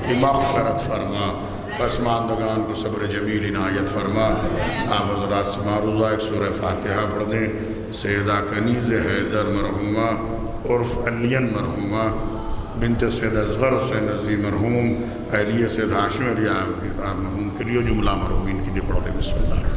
کی مغفرت فرما، پسماندگان کو صبر جمیل عنایت فرما. آپ حضرات سے معروضہ ایک سورہ فاتحہ پڑھ دیں. سیدہ کنیز حیدر مرحومہ عرف علین مرحومہ بنت سید اصغر حسین عزیز مرحوم اہلیہ سید ہاشم علی آپ مرحوم کے لیے جملہ مرحومین کے لیے پڑھ دیں. بسم اللہ.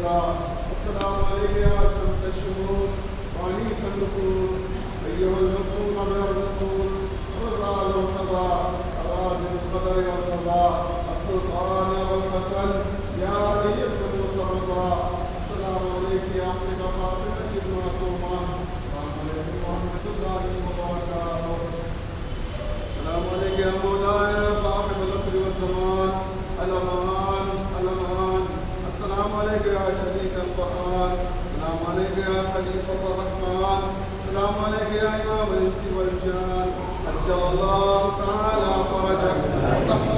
السلام عليك يا شمس الشموس وانيس النفوس ايها المفهوم من النفوس الرضا والقضاء الراضي بالقدر والقضاء السلطان والحسن يا ريس المصطفى. السلام عليك يا عبد فاطمه المعصومه. السلام عليكم ورحمه الله وبركاته. السلام عليك يا مولاي يا صاحب العصر والزمان الامان الامان. السلام عليك يا شريك القرآن. السلام عليك يا خليفة الرحمن. السلام عليك يا إمام الإنس والجان. أجل الله تعالى فرجك.